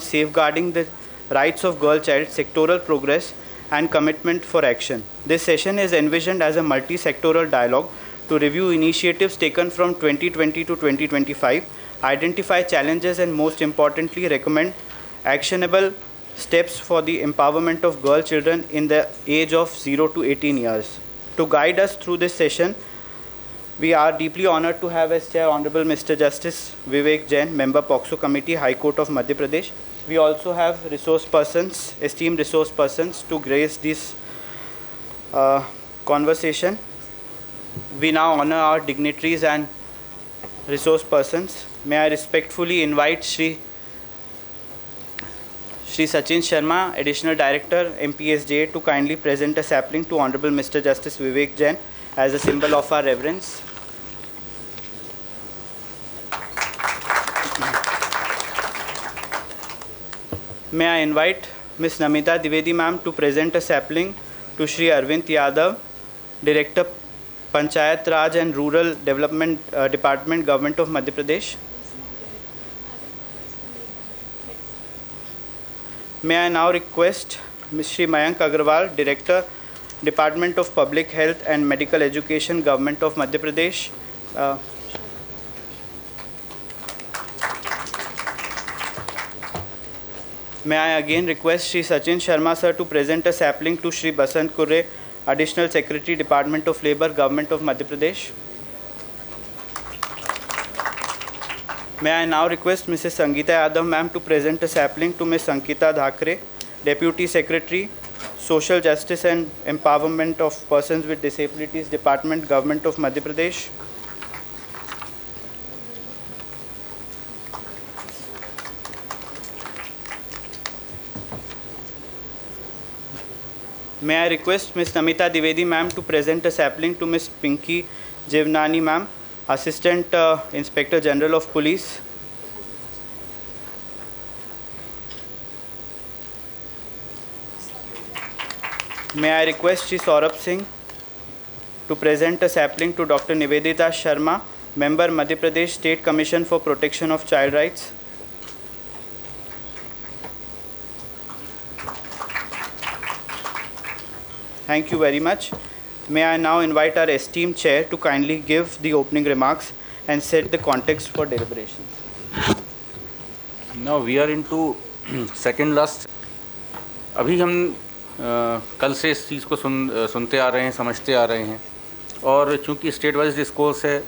Safeguarding the Rights of Girl Child, Sectoral Progress and Commitment for Action. This session is envisioned as a multi-sectoral dialogue to review initiatives taken from 2020 to 2025, identify challenges and most importantly recommend actionable steps for the empowerment of girl children in the age of 0 to 18 years. To guide us through this session, we are deeply honored to have as Chair Honorable Mr. Justice Vivek Jain, Member POCSO Committee, High Court of Madhya Pradesh. We also have esteemed resource persons to grace this conversation. We now honor our dignitaries and resource persons. May I respectfully invite Shri Sachin Sharma, Additional Director, MPSJ, to kindly present a sapling to Honorable Mr. Justice Vivek Jain as a symbol of our reverence. May I invite Ms. Namita Dwivedi ma'am to present a sapling to Shri Arvind Yadav, Director, Panchayat Raj and Rural Development Department, Government of Madhya Pradesh. May I now request Ms. Shri Mayank Agarwal, Director, Department of Public Health and Medical Education, Government of Madhya Pradesh. May I again request Shri Sachin Sharma sir to present a sapling to Shri Basant Kurre, Additional Secretary, Department of Labour, Government of Madhya Pradesh. May I now request Mrs. Sangeeta Yadav ma'am to present a sapling to Ms. Sankita Dhakre, Deputy Secretary, Social Justice and Empowerment of Persons with Disabilities, Department, Government of Madhya Pradesh. May I request Ms. Namita Dwivedi ma'am to present a sapling to Ms. Pinky Jivnani ma'am, Assistant Inspector General of Police. May I request Shri Saurabh Singh to present a sapling to Dr. Nivedita Sharma, Member Madhya Pradesh State Commission for Protection of Child Rights. Thank you very much. May I now invite our esteemed chair to kindly give the opening remarks and set the context for deliberations. Now we are into second last. अभी हम कल से इस चीज़ को सुनते आ रहे हैं, समझते आ रहे हैं, और चूंकि स्टेट वाइज डिस्कोर्स है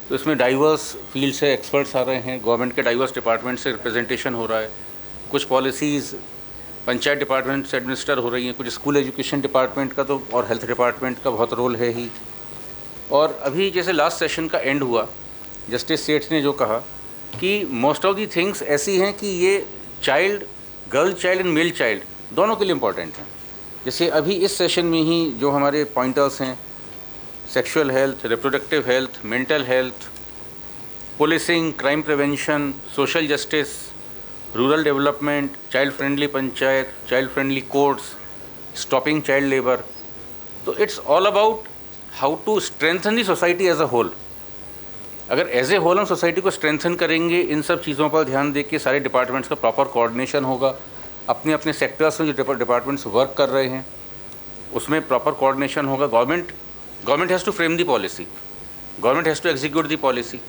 तो इसमें डाइवर्स फील्ड से एक्सपर्ट्स आ रहे हैं, गवर्नमेंट के डाइवर्स डिपार्टमेंट से रिप्रेजेंटेशन हो रहा है, कुछ पॉलिसीज़ पंचायत डिपार्टमेंट से एडमिनिस्टर हो रही हैं, कुछ स्कूल एजुकेशन डिपार्टमेंट का तो और हेल्थ डिपार्टमेंट का बहुत रोल है ही। और अभी जैसे लास्ट सेशन का एंड हुआ, जस्टिस सेठ ने जो कहा कि मोस्ट ऑफ दी थिंग्स ऐसी हैं कि ये child, girl child and male child दोनों के लिए इम्पॉर्टेंट हैं। जैसे अभी इस सेशन में ही जो हमारे पॉइंटर्स हैं, sexual health, reproductive health, mental health, policing, crime prevention, social justice, rural development, child friendly panchayat, child friendly courts, stopping child labour, तो it's all about how to strengthen the society as a whole. अगर as a whole हम society को strengthen करेंगे, इन सब चीज़ों पर ध्यान दे के सारे डिपार्टमेंट्स का प्रॉपर कोऑर्डिनेशन होगा, अपने अपने सेक्टर्स में जो डिपार्टमेंट्स वर्क कर रहे हैं उसमें प्रॉपर कोऑर्डिनेशन होगा। Government has to frame the policy, government has to execute the policy,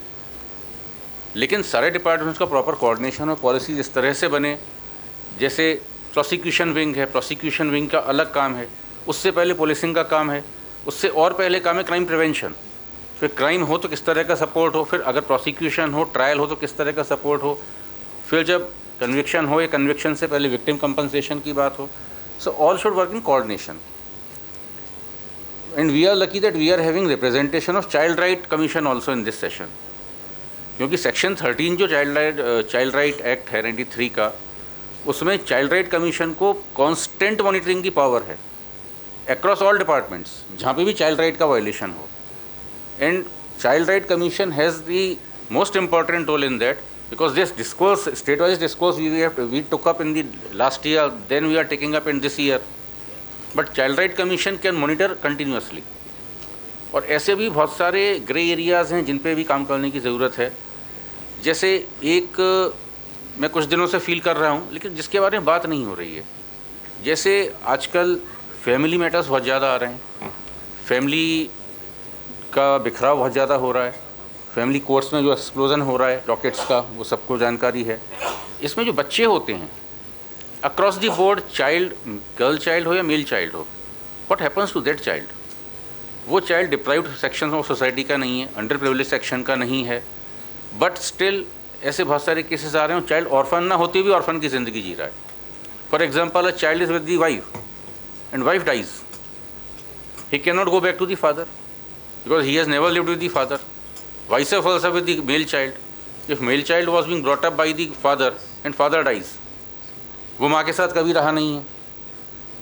लेकिन सारे डिपार्टमेंट्स का प्रॉपर कोऑर्डिनेशन और पॉलिसी इस तरह से बने, जैसे प्रोसिक्यूशन विंग है, प्रोसिक्यूशन विंग का अलग काम है, उससे पहले पुलिसिंग का काम है, उससे और पहले काम है क्राइम प्रिवेंशन, फिर क्राइम हो तो किस तरह का सपोर्ट हो, फिर अगर प्रोसिक्यूशन हो, ट्रायल हो तो किस तरह का सपोर्ट हो, फिर जब कन्विक्शन हो या कन्विक्शन से पहले विक्टिम कंपनसेशन की बात हो। So all should work in coordination. And we are lucky that we are having representation of child right commission also in this session, क्योंकि सेक्शन 13 जो चाइल्ड राइट एक्ट है 93 का, उसमें चाइल्ड राइट कमीशन को constant monitoring की power है across all departments जहाँ पे भी चाइल्ड राइट का वायलेशन हो। And child right commission has the most important role in that, because this discourse, state wise discourse we took up in the last year, then we are taking up in this year, but child right commission can monitor continuously। और ऐसे भी बहुत सारे grey areas हैं जिन पे भी काम करने की ज़रूरत है। जैसे एक मैं कुछ दिनों से फील कर रहा हूँ, लेकिन जिसके बारे में बात नहीं हो रही है। जैसे आजकल फैमिली मैटर्स बहुत ज़्यादा आ रहे हैं, फैमिली का बिखराव बहुत ज़्यादा हो रहा है, फैमिली कोर्ट्स में जो एक्सप्लोजन हो रहा है डॉकेट्स का, वो सबको जानकारी है। इसमें जो बच्चे होते हैं across the board, child, girl child हो या मेल चाइल्ड हो, what happens to that child? वो child deprived section of society का नहीं है, अंडर प्रिविलेज सेक्शन का नहीं है, बट स्टिल ऐसे बहुत सारे केसेस आ रहे हैं, चाइल्ड ऑर्फन ना होते भी ऑर्फन की ज़िंदगी जी रहा है। For example, a child is with the wife and wife dies, he can not go back to the father because he has never lived with the father. Vice versa with the male child, if male child was being brought up by the father and father dies, वो माँ के साथ कभी रहा नहीं है।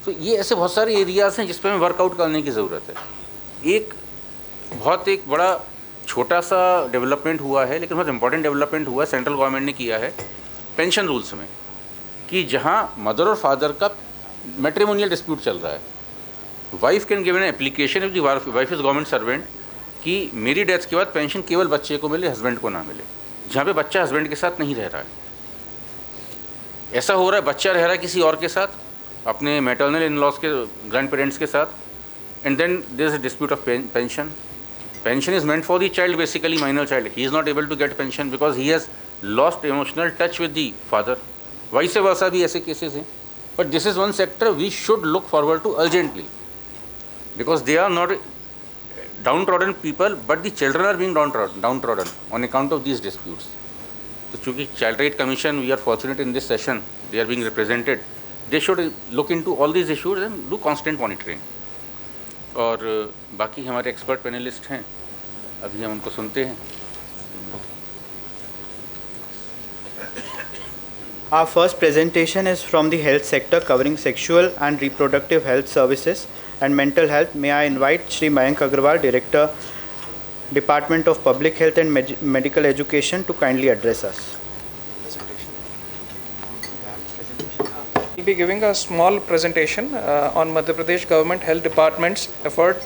तो ये ऐसे बहुत सारे एरियाज़ हैं जिस पर हमें वर्कआउट करने की ज़रूरत है। एक बड़ा छोटा सा डेवलपमेंट हुआ है, लेकिन बहुत इंपॉर्टेंट डेवलपमेंट हुआ है, सेंट्रल गवर्नमेंट ने किया है पेंशन रूल्स में, कि जहाँ मदर और फादर का मैट्रिमोनियल डिस्प्यूट चल रहा है, wife can give an application if the wife is government servant कि मेरी डेथ के बाद पेंशन केवल बच्चे को मिले, हस्बैंड को ना मिले। जहाँ पे बच्चा हस्बैंड के साथ नहीं रह रहा है, ऐसा हो रहा है बच्चा रह रहा है किसी और के साथ, अपने मैटरनल इन लॉज के ग्रैंड पेरेंट्स के साथ, and then there is a dispute of pension. Pension is meant for the child, basically minor child. He is not able to get pension because he has lost emotional touch with the father. Vice versa भी ऐसे cases हैं. But this is one sector we should look forward to urgently, because they are not downtrodden people, but the children are being downtrodden on account of these disputes. So चूँकि Child Right Commission, we are fortunate in this session, they are being represented. They should look into all these issues and do constant monitoring. और बाकी हमारे expert panelist हैं, अभी हम उनको सुनते हैं। Our first presentation is from the health sector covering sexual and reproductive health services and mental health. May I invite Shri Mayank Agarwal, Director, Department of Public Health and Medical Education, to kindly address us. We'll be giving a small presentation on Madhya Pradesh Government Health Department's effort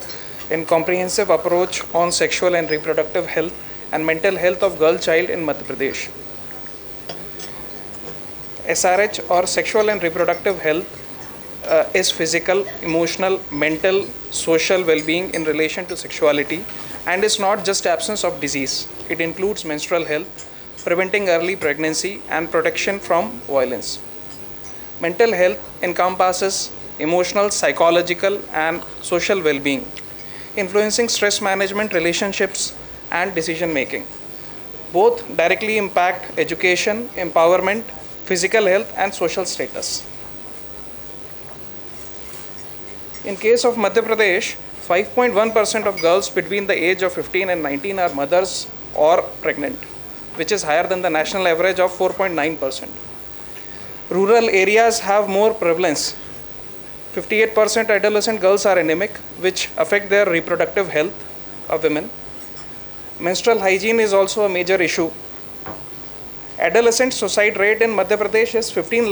in comprehensive approach on sexual and reproductive health and mental health of girl child in Madhya Pradesh. SRH, or sexual and reproductive health, is physical, emotional, mental, social well-being in relation to sexuality, and is not just absence of disease. It includes menstrual health, preventing early pregnancy and protection from violence. Mental health encompasses emotional, psychological, and social well-being, influencing stress management, relationships, and decision making. Both directly impact education, empowerment, physical health, and social status. In case of Madhya Pradesh, 5.1% of girls between the age of 15 and 19 are mothers or pregnant, which is higher than the national average of 4.9%. Rural areas have more prevalence. 58% adolescent girls are anemic, which affect their reproductive health of women. Menstrual hygiene is also a major issue. Adolescent suicide rate in Madhya Pradesh is 15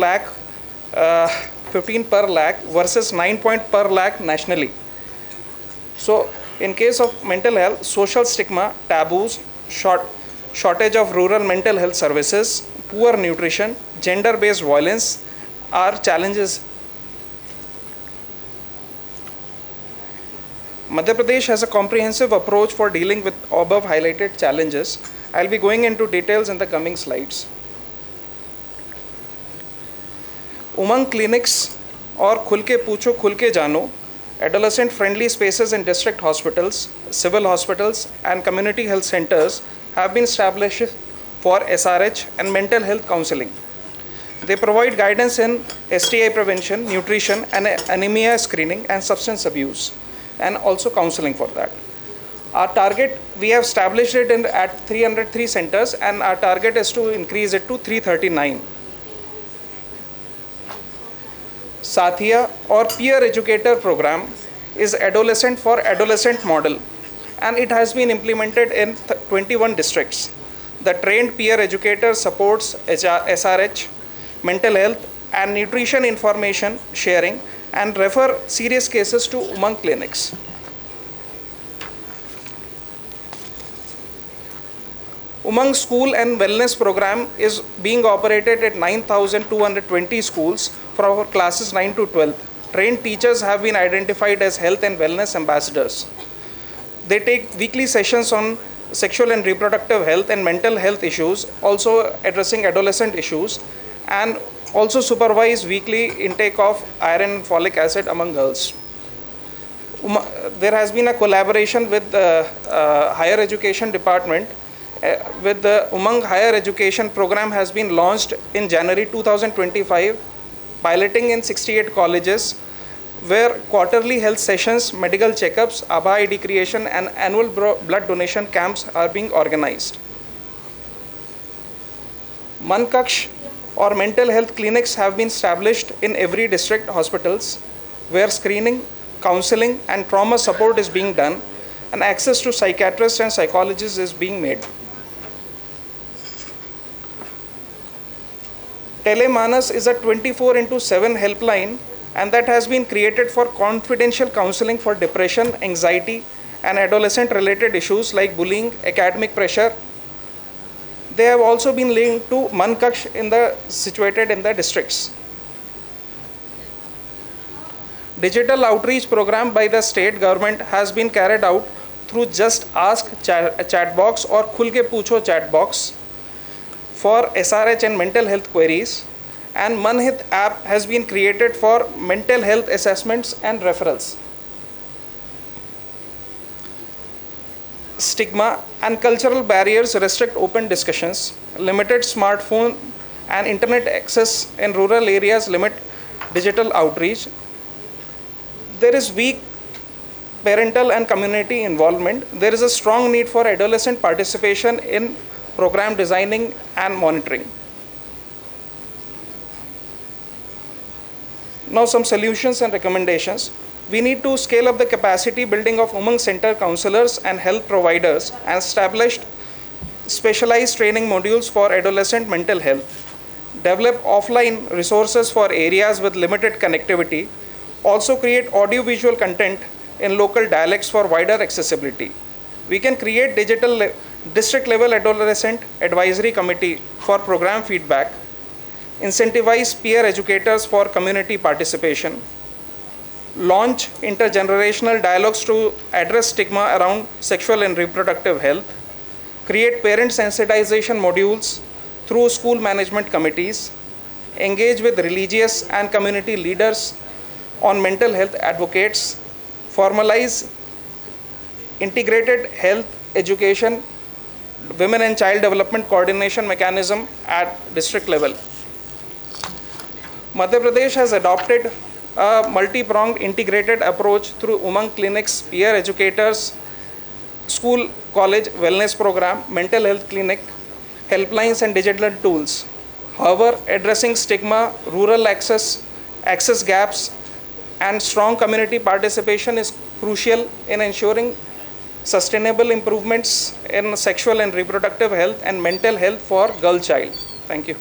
per lakh versus 9 per lakh nationally. So, in case of mental health, social stigma, taboos, shortage of rural mental health services, poor nutrition, gender-based violence are challenges. Madhya Pradesh has a comprehensive approach for dealing with above highlighted challenges. I'll be going into details in the coming slides. Umang clinics or Khulke Pucho Khulke Jano, adolescent friendly spaces in district hospitals, civil hospitals, and community health centers have been established for SRH and mental health counseling. They provide guidance in STI prevention, nutrition, and anemia screening and substance abuse, and also counseling for that. Our target, we have established it at 303 centers, and our target is to increase it to 339. Sathiya or peer educator program is adolescent for adolescent model, and it has been implemented in 21 districts. The trained peer educator supports SRH, mental health, and nutrition information sharing, and refer serious cases to Umang clinics. Umang School and Wellness Program is being operated at 9,220 schools for classes 9 to 12. Trained teachers have been identified as health and wellness ambassadors. They take weekly sessions on sexual and reproductive health and mental health issues, also addressing adolescent issues, and also supervise weekly intake of iron and folic acid among girls. There has been a collaboration with the Higher Education Department. With the Umang Higher Education Program has been launched in January 2025, piloting in 68 colleges, where quarterly health sessions, medical checkups, ABHA ID creation, and annual blood donation camps are being organized. Mankaksh or mental health clinics have been established in every district hospitals, where screening, counseling, and trauma support is being done, and access to psychiatrists and psychologists is being made. Telemanas is a 24/7 helpline, and that has been created for confidential counseling for depression, anxiety, and adolescent-related issues like bullying, academic pressure. They have also been linked to Mankaksh situated in the districts. Digital outreach program by the state government has been carried out through Just Ask chat box or Khul Ke Poocho chat box for SRH and mental health queries, and Manhit app has been created for mental health assessments and referrals. Stigma and cultural barriers restrict open discussions. Limited smartphone and internet access in rural areas limit digital outreach. There is weak parental and community involvement. There is a strong need for adolescent participation in program designing and monitoring. Now some solutions and recommendations. We need to scale up the capacity building of Umang Center counselors and health providers and establish specialized training modules for adolescent mental health. Develop offline resources for areas with limited connectivity. Also create audiovisual content in local dialects for wider accessibility. We can create district level adolescent advisory committee for program feedback. Incentivize peer educators for community participation. Launch intergenerational dialogues to address stigma around sexual and reproductive health. Create parent sensitization modules through school management committees. Engage with religious and community leaders on mental health advocates. Formalize integrated health education, women and child development coordination mechanism at district level. Madhya Pradesh has adopted a multi-pronged integrated approach through Umang clinics, peer educators, school, college wellness program, mental health clinic, helplines and digital tools. However, addressing stigma, rural access gaps, and strong community participation is crucial in ensuring sustainable improvements in sexual and reproductive health and mental health for girl child. Thank you.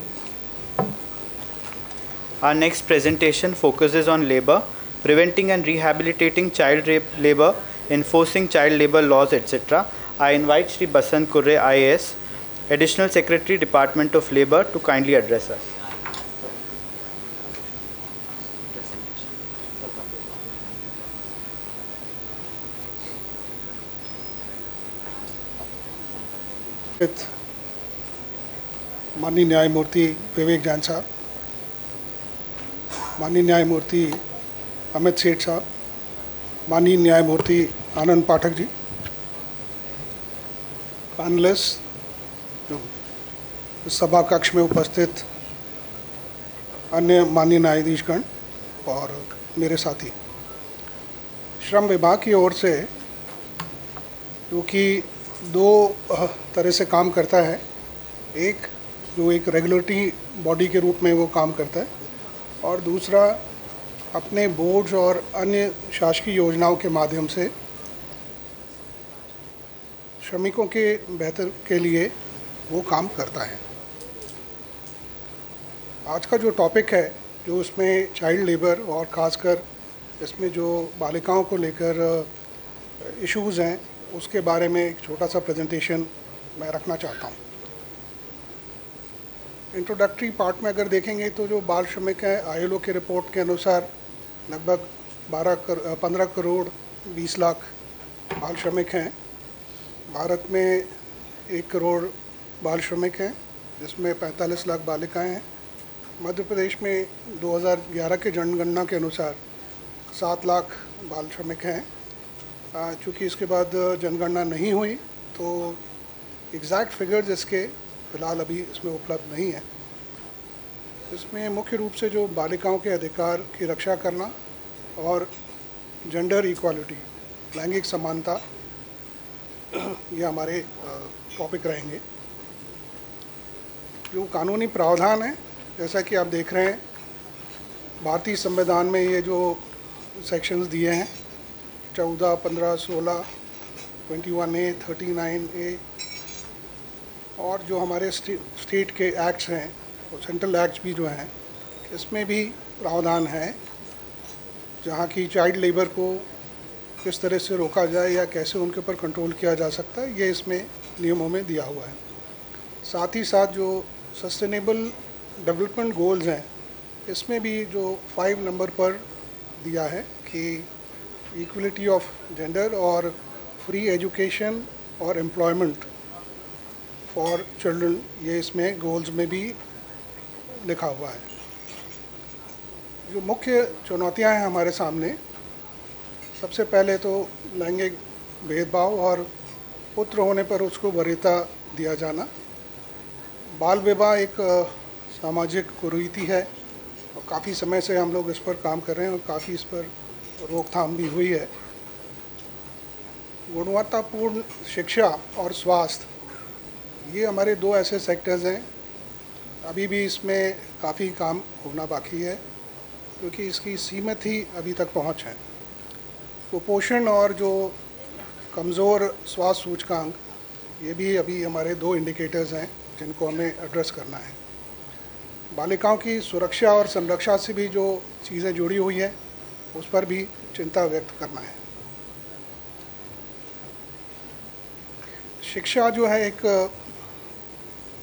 Our next presentation focuses on labor, preventing and rehabilitating child labor, enforcing child labor laws, etc. I invite Shri Basant Kurre, IAS, Additional Secretary, Department of Labor, to kindly address us. माननीय न्यायमूर्ति विवेक जैन साहब, माननीय न्यायमूर्ति अमित सेठ साहब, माननीय न्यायमूर्ति आनंद Pathak ji, panelist जो इस सभा कक्ष में उपस्थित अन्य माननीय न्यायाधीशगण और मेरे साथी, श्रम विभाग की ओर से जो कि दो तरह से काम करता है, एक जो एक रेगुलेटरी बॉडी के रूप में वो काम करता है और दूसरा अपने बोर्ड्स और अन्य शासकीय योजनाओं के माध्यम से श्रमिकों के बेहतर के लिए वो काम करता है। आज का जो टॉपिक है, जो इसमें चाइल्ड लेबर और ख़ासकर इसमें जो बालिकाओं को लेकर इश्यूज़ हैं, उसके बारे में एक छोटा सा प्रेजेंटेशन मैं रखना चाहता हूँ। इंट्रोडक्टरी पार्ट में अगर देखेंगे तो जो बाल श्रमिक हैं, ILO की रिपोर्ट के अनुसार लगभग 15 करोड़ 20 लाख बाल श्रमिक हैं। भारत में 1 करोड़ बाल श्रमिक हैं, जिसमें 45 लाख बालिकाएं हैं। मध्य प्रदेश में 2011 के जनगणना के अनुसार 7 लाख बाल श्रमिक हैं। चूँकि इसके बाद जनगणना नहीं हुई तो एग्जैक्ट फिगर्स इसके फ़िलहाल अभी इसमें उपलब्ध नहीं है। इसमें मुख्य रूप से जो बालिकाओं के अधिकार की रक्षा करना और जेंडर इक्वालिटी, लैंगिक समानता, ये हमारे टॉपिक रहेंगे। जो कानूनी प्रावधान है, जैसा कि आप देख रहे हैं, भारतीय संविधान में ये जो सेक्शंस दिए हैं 14, 15, 16, 21A, 39A, और जो हमारे स्टेट के एक्ट्स हैं और सेंट्रल एक्ट्स भी जो हैं, इसमें भी प्रावधान है जहाँ की चाइल्ड लेबर को किस तरह से रोका जाए या कैसे उनके ऊपर कंट्रोल किया जा सकता है, ये इसमें नियमों में दिया हुआ है। साथ ही साथ जो सस्टेनेबल डेवलपमेंट गोल्स हैं, इसमें भी जो 5 नंबर पर दिया है कि इक्वलिटी ऑफ जेंडर और फ्री एजुकेशन और एम्प्लॉयमेंट फॉर चिल्ड्रन, ये इसमें गोल्स में भी लिखा हुआ है। जो मुख्य चुनौतियां हैं हमारे सामने, सबसे पहले तो लैंगिक भेदभाव और पुत्र होने पर उसको वरीयता दिया जाना। बाल विवाह एक सामाजिक कुरीति है और काफ़ी समय से हम लोग इस पर काम कर रहे हैं और काफ़ी इस पर रोकथाम भी हुई है। गुणवत्तापूर्ण शिक्षा और स्वास्थ्य, ये हमारे 2 ऐसे सेक्टर्स हैं, अभी भी इसमें काफ़ी काम होना बाकी है क्योंकि इसकी सीमित ही अभी तक पहुंच है। कुपोषण और जो कमज़ोर स्वास्थ्य सूचकांक, ये भी अभी हमारे 2 इंडिकेटर्स हैं जिनको हमें एड्रेस करना है। बालिकाओं की सुरक्षा और संरक्षा से भी जो चीज़ें जुड़ी हुई हैं, उस पर भी चिंता व्यक्त करना है। शिक्षा जो है एक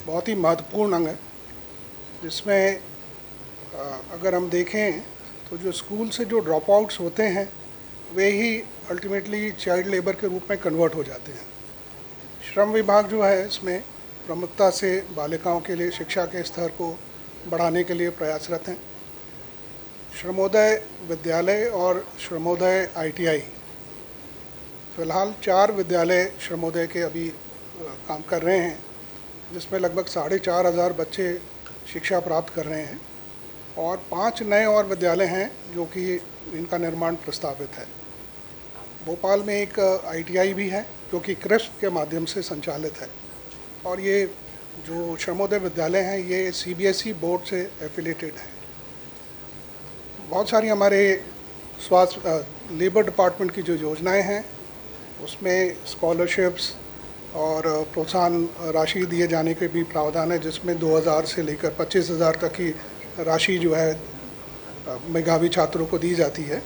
बहुत ही महत्वपूर्ण अंग है, जिसमें अगर हम देखें तो जो स्कूल से जो ड्रॉप आउट्स होते हैं वे ही अल्टीमेटली चाइल्ड लेबर के रूप में कन्वर्ट हो जाते हैं। श्रम विभाग जो है इसमें प्रमुखता से बालिकाओं के लिए शिक्षा के स्तर को बढ़ाने के लिए प्रयासरत हैं। श्रमोदय विद्यालय और श्रमोदय ITI, फ़िलहाल 4 विद्यालय श्रमोदय के अभी काम कर रहे हैं, जिसमें लगभग 4,500 बच्चे शिक्षा प्राप्त कर रहे हैं और 5 नए और विद्यालय हैं जो कि इनका निर्माण प्रस्तावित है। भोपाल में एक ITI भी है जो कि क्रिस्प के माध्यम से संचालित है और ये जो श्रमोदय विद्यालय हैं ये CBSE बोर्ड से एफिलेटेड है। बहुत सारी हमारे स्वास्थ्य लेबर डिपार्टमेंट की जो योजनाएं हैं उसमें स्कॉलरशिप्स और प्रोत्साहन राशि दिए जाने के भी प्रावधान है, जिसमें 2,000 से लेकर 25,000 तक की राशि जो है मेधावी छात्रों को दी जाती है।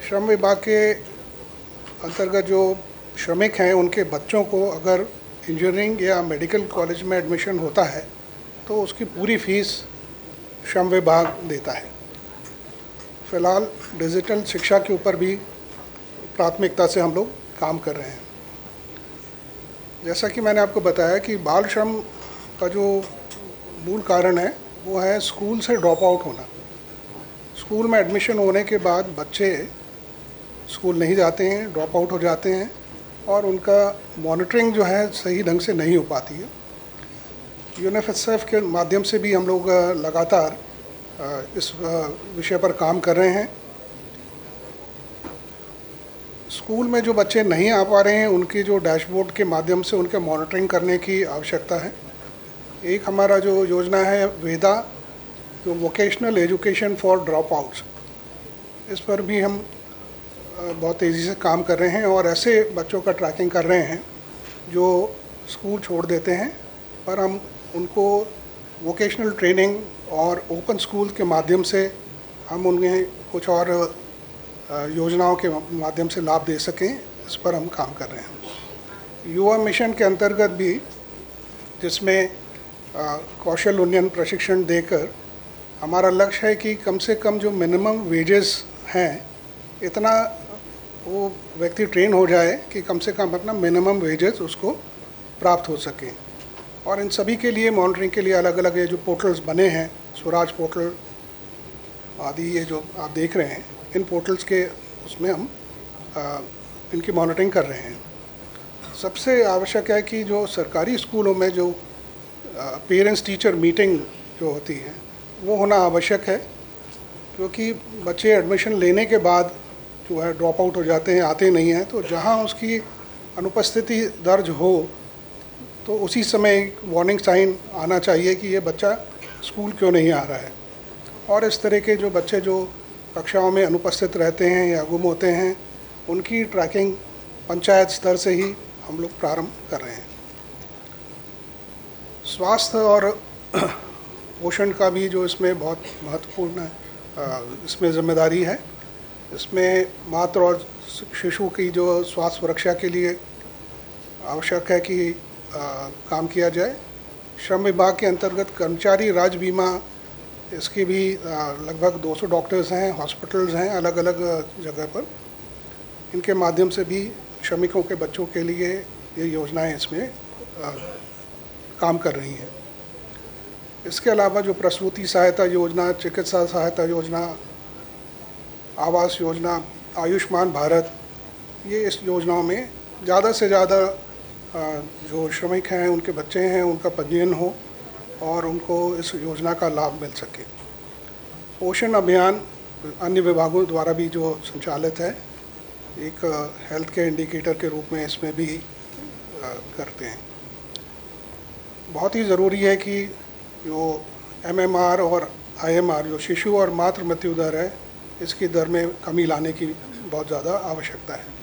श्रम विभाग के अंतर्गत जो श्रमिक हैं उनके बच्चों को अगर इंजीनियरिंग या मेडिकल कॉलेज में एडमिशन होता है तो उसकी पूरी फीस श्रम विभाग देता है। फ़िलहाल डिजिटल शिक्षा के ऊपर भी प्राथमिकता से हम लोग काम कर रहे हैं। जैसा कि मैंने आपको बताया कि बाल श्रम का जो मूल कारण है वो है स्कूल से ड्रॉप आउट होना। स्कूल में एडमिशन होने के बाद बच्चे स्कूल नहीं जाते हैं, ड्रॉप आउट हो जाते हैं और उनका मॉनिटरिंग जो है सही ढंग से नहीं हो पाती है। UNICEF के माध्यम से भी हम लोग लगातार इस विषय पर काम कर रहे हैं। स्कूल में जो बच्चे नहीं आ पा रहे हैं उनकी जो डैशबोर्ड के माध्यम से उनके मॉनिटरिंग करने की आवश्यकता है। एक हमारा जो योजना है वेदा, जो vocational education for drop outs, इस पर भी हम बहुत तेज़ी से काम कर रहे हैं और ऐसे बच्चों का ट्रैकिंग कर रहे हैं जो स्कूल छोड़ देते हैं, पर हम उनको वोकेशनल ट्रेनिंग और ओपन स्कूल के माध्यम से हम उन्हें कुछ और योजनाओं के माध्यम से लाभ दे सकें, इस पर हम काम कर रहे हैं। युवा मिशन के अंतर्गत भी, जिसमें कौशल उन्नयन प्रशिक्षण देकर हमारा लक्ष्य है कि कम से कम जो मिनिमम वेजेस हैं इतना वो व्यक्ति ट्रेन हो जाए कि कम से कम अपना मिनिमम वेजेस उसको प्राप्त हो सके। और इन सभी के लिए मॉनिटरिंग के लिए अलग अलग ये जो पोर्टल्स बने हैं, स्वराज पोर्टल आदि, ये जो आप देख रहे हैं, इन पोर्टल्स के उसमें हम इनकी मॉनिटरिंग कर रहे हैं। सबसे आवश्यक है कि जो सरकारी स्कूलों में जो पेरेंट्स टीचर मीटिंग जो होती है वो होना आवश्यक है, क्योंकि बच्चे एडमिशन लेने के बाद जो है ड्रॉप आउट हो जाते हैं, आते नहीं हैं। तो जहां उसकी अनुपस्थिति दर्ज हो तो उसी समय वार्निंग साइन आना चाहिए कि ये बच्चा स्कूल क्यों नहीं आ रहा है। और इस तरह के जो बच्चे जो कक्षाओं में अनुपस्थित रहते हैं या गुम होते हैं, उनकी ट्रैकिंग पंचायत स्तर से ही हम लोग प्रारंभ कर रहे हैं। स्वास्थ्य और पोषण का भी जो इसमें बहुत महत्वपूर्ण इसमें जिम्मेदारी है। इसमें मातृ और शिशु की जो स्वास्थ्य सुरक्षा के लिए आवश्यक है कि काम किया जाए। श्रम विभाग के अंतर्गत कर्मचारी राज्य बीमा, इसके भी लगभग 200 डॉक्टर्स हैं, हॉस्पिटल्स हैं अलग अलग जगह पर। इनके माध्यम से भी श्रमिकों के बच्चों के लिए ये योजनाएं इसमें काम कर रही हैं। इसके अलावा जो प्रसूति सहायता योजना, चिकित्सा सहायता योजना, आवास योजना, आयुष्मान भारत, ये इस योजनाओं में ज़्यादा से ज़्यादा जो श्रमिक हैं, उनके बच्चे हैं, उनका पंजीयन हो और उनको इस योजना का लाभ मिल सके। पोषण अभियान अन्य विभागों द्वारा भी जो संचालित है, एक हेल्थ केयर इंडिकेटर के रूप में इसमें भी करते हैं। बहुत ही ज़रूरी है कि जो MMR और IMR, जो शिशु और मातृ मृत्यु दर है, इसकी दर में कमी लाने की बहुत ज़्यादा आवश्यकता है।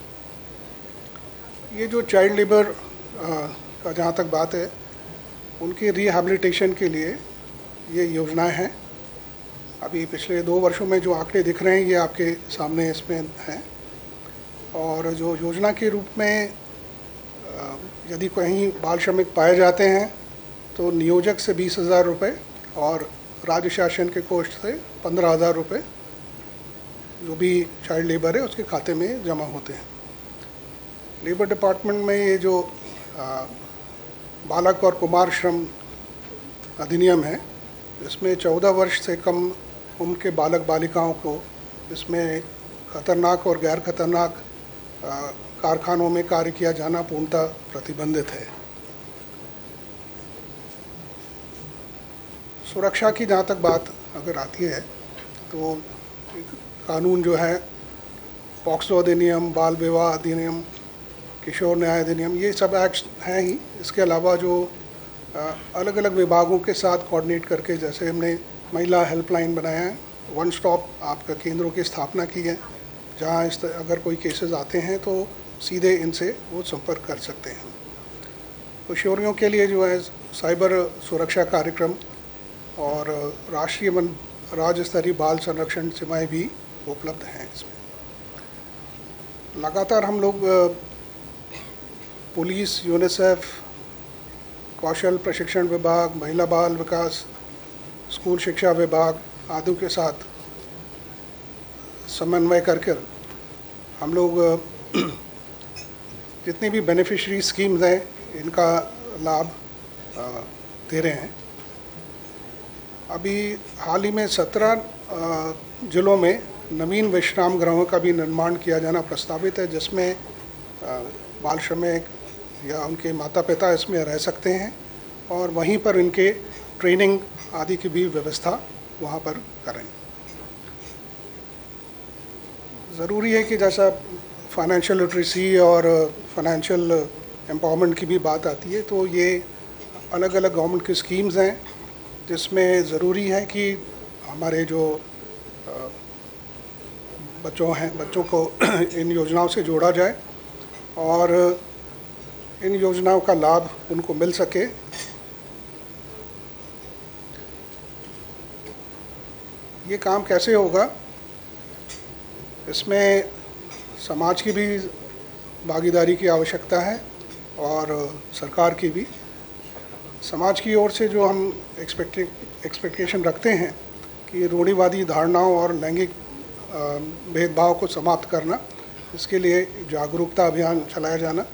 ये जो चाइल्ड लेबर का जहाँ तक बात है, उनकी रिहैबिलिटेशन के लिए ये योजनाएं हैं। अभी पिछले 2 वर्षों में जो आंकड़े दिख रहे हैं ये आपके सामने इसमें हैं। और जो योजना के रूप में यदि कहीं बाल श्रमिक पाए जाते हैं तो नियोजक से 20,000 रुपये और राज्य शासन के कोष से 15,000 रुपये जो भी चाइल्ड लेबर है उसके खाते में जमा होते हैं। लेबर डिपार्टमेंट में ये जो बालक और कुमार श्रम अधिनियम है, इसमें 14 वर्ष से कम उम्र के बालक बालिकाओं को इसमें खतरनाक और गैर खतरनाक कारखानों में कार्य किया जाना पूर्णतः प्रतिबंधित है। सुरक्षा की जहाँ तक बात अगर आती है तो कानून जो है, पॉक्सो अधिनियम, बाल विवाह अधिनियम, किशोर न्याय अधिनियम, ये सब एक्ट हैं ही। इसके अलावा जो अलग अलग विभागों के साथ कोऑर्डिनेट करके, जैसे हमने महिला हेल्पलाइन बनाया है, वन स्टॉप आपका केंद्रों की स्थापना की है, जहाँ अगर कोई केसेस आते हैं तो सीधे इनसे वो संपर्क कर सकते हैं। किशोरियों के लिए जो है साइबर सुरक्षा कार्यक्रम और राष्ट्रीय राज्य स्तरीय बाल संरक्षण सेवाएं भी उपलब्ध हैं। इसमें लगातार हम लोग पुलिस, यूनिसेफ, कौशल प्रशिक्षण विभाग, महिला बाल विकास, स्कूल शिक्षा विभाग आदि के साथ समन्वय करके हम लोग जितनी भी बेनिफिशरी स्कीम्स हैं इनका लाभ दे रहे हैं। अभी हाल ही में 17 जिलों में नवीन विश्राम गृहों का भी निर्माण किया जाना प्रस्तावित है, जिसमें बाल श्रमिक या उनके माता पिता इसमें रह सकते हैं और वहीं पर इनके ट्रेनिंग आदि की भी व्यवस्था वहाँ पर करें। ज़रूरी है कि जैसा फाइनेंशियल लिटरेसी और फाइनेंशियल एम्पावरमेंट की भी बात आती है, तो ये अलग अलग गवर्नमेंट की स्कीम्स हैं जिसमें ज़रूरी है कि हमारे जो बच्चों को इन योजनाओं से जोड़ा जाए और इन योजनाओं का लाभ उनको मिल सके। ये काम कैसे होगा, इसमें समाज की भी भागीदारी की आवश्यकता है और सरकार की भी। समाज की ओर से जो हम एक्सपेक्टेशन रखते हैं कि रूढ़िवादी धारणाओं और लैंगिक भेदभाव को समाप्त करना, इसके लिए जागरूकता अभियान चलाया जाना,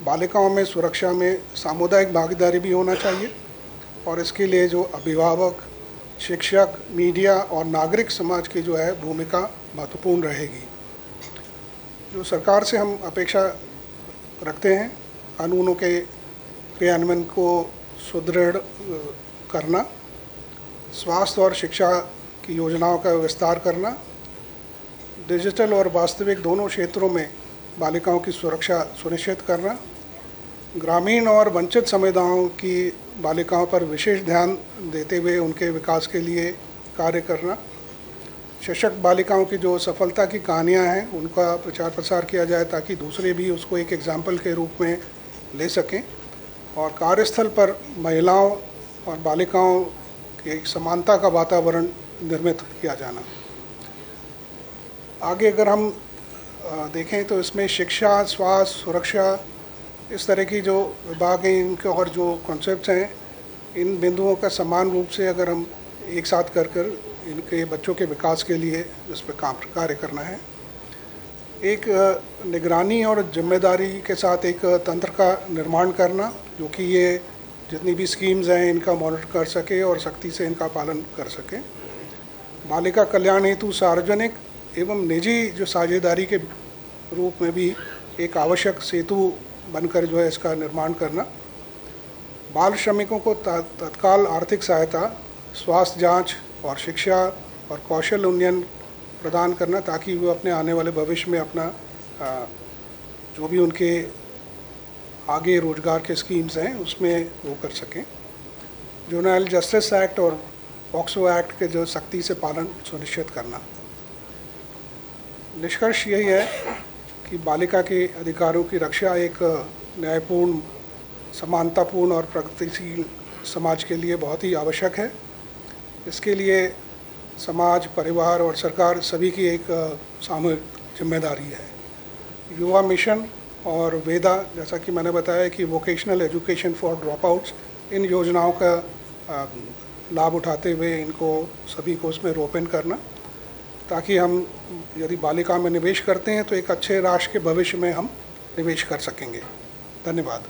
बालिकाओं में सुरक्षा में सामुदायिक भागीदारी भी होना चाहिए और इसके लिए जो अभिभावक, शिक्षक, मीडिया और नागरिक समाज की जो है भूमिका महत्वपूर्ण रहेगी। जो सरकार से हम अपेक्षा रखते हैं, कानूनों के क्रियान्वयन को सुदृढ़ करना, स्वास्थ्य और शिक्षा की योजनाओं का विस्तार करना, डिजिटल और वास्तविक दोनों क्षेत्रों में बालिकाओं की सुरक्षा सुनिश्चित करना, ग्रामीण और वंचित समुदायों की बालिकाओं पर विशेष ध्यान देते हुए उनके विकास के लिए कार्य करना, सशक्त बालिकाओं की जो सफलता की कहानियां हैं उनका प्रचार प्रसार किया जाए ताकि दूसरे भी उसको एक एग्जाम्पल के रूप में ले सकें, और कार्यस्थल पर महिलाओं और बालिकाओं की समानता का वातावरण निर्मित किया जाना। आगे अगर हम देखें तो इसमें शिक्षा, स्वास्थ्य, सुरक्षा, इस तरह की जो विभाग हैं इनके और जो कॉन्सेप्ट्स हैं, इन बिंदुओं का समान रूप से अगर हम एक साथ कर इनके बच्चों के विकास के लिए इस पर कार्य करना है। एक निगरानी और जिम्मेदारी के साथ एक तंत्र का निर्माण करना जो कि ये जितनी भी स्कीम्स हैं इनका मॉनिटर कर सके और सख्ती से इनका पालन कर सके। बालिका कल्याण हेतु सार्वजनिक एवं निजी जो साझेदारी के रूप में भी एक आवश्यक सेतु बनकर जो है इसका निर्माण करना। बाल श्रमिकों को तत्काल आर्थिक सहायता, स्वास्थ्य जांच और शिक्षा और कौशल उन्नयन प्रदान करना ताकि वो अपने आने वाले भविष्य में अपना जो भी उनके आगे रोजगार के स्कीम्स हैं उसमें वो कर सकें। जुवेनाइल जस्टिस एक्ट और पॉक्सो एक्ट के जो सख्ती से पालन सुनिश्चित करना। निष्कर्ष यही है कि बालिका के अधिकारों की रक्षा एक न्यायपूर्ण, समानतापूर्ण और प्रगतिशील समाज के लिए बहुत ही आवश्यक है। इसके लिए समाज, परिवार और सरकार सभी की एक सामूहिक जिम्मेदारी है। युवा मिशन और वेदा, जैसा कि मैंने बताया कि वोकेशनल एजुकेशन फॉर ड्रॉपआउट्स, इन योजनाओं का लाभ उठाते हुए इनको सभी को उसमें रोपन करना ताकि हम यदि बालिका में निवेश करते हैं तो एक अच्छे राष्ट्र के भविष्य में हम निवेश कर सकेंगे। धन्यवाद।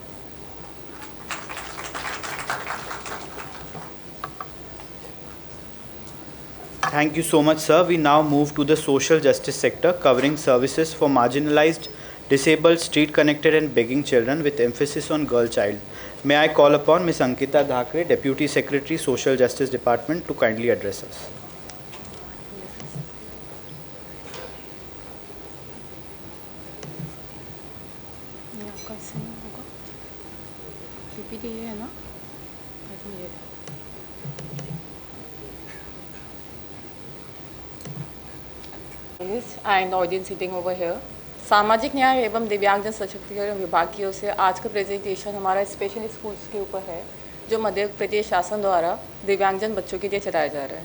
Thank you so much, sir. We now move to the social justice sector, covering services for marginalized, disabled, street-connected and begging children with emphasis on girl child. May I call upon Ms. Ankita Dhakre, Deputy Secretary, Social Justice Department, to kindly address us. PPT ये है ना? ये and audience sitting over here. सामाजिक न्याय एवं दिव्यांगजन सशक्तिकरण विभाग की ओर से आज का प्रेजेंटेशन हमारा स्पेशल स्कूल्स के ऊपर है जो मध्य प्रदेश शासन द्वारा दिव्यांगजन बच्चों के लिए चलाया जा रहा है।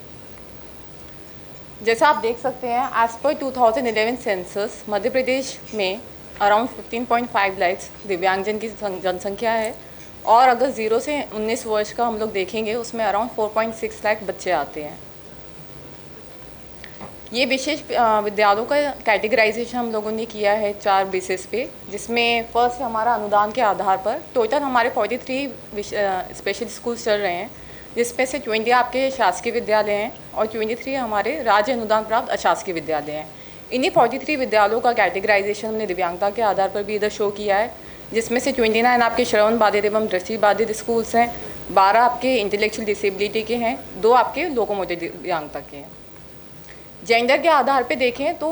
जैसा आप देख सकते हैं, as per 2011 census Madhya Pradesh में अराउंड 15.5 लाख दिव्यांगजन की जनसंख्या है और अगर 0 से 19 वर्ष का हम लोग देखेंगे उसमें अराउंड 4.6 लाख बच्चे आते हैं। ये विशेष विद्यालयों का कैटेगराइजेशन हम लोगों ने किया है 4 बेसिस पे, जिसमें फर्स्ट हमारा अनुदान के आधार पर टोटल हमारे 43 स्पेशल स्कूल्स चल रहे हैं, जिसमें से 20 आपके शासकीय विद्यालय हैं और 23 हमारे राज्य अनुदान प्राप्त अशासकीय विद्यालय हैं। इन्हीं 43 विद्यालयों का कैटेगराइजेशन हमने दिव्यांगता के आधार पर भी इधर शो किया है, जिसमें से 29 आपके श्रवण बाधित एवं दृष्टि बाधित स्कूल्स हैं, 12 आपके इंटेलेक्चुअल डिसेबिलिटी के हैं, 2 आपके लोकोमोटिव दिव्यांगता के हैं। जेंडर के आधार पे देखें तो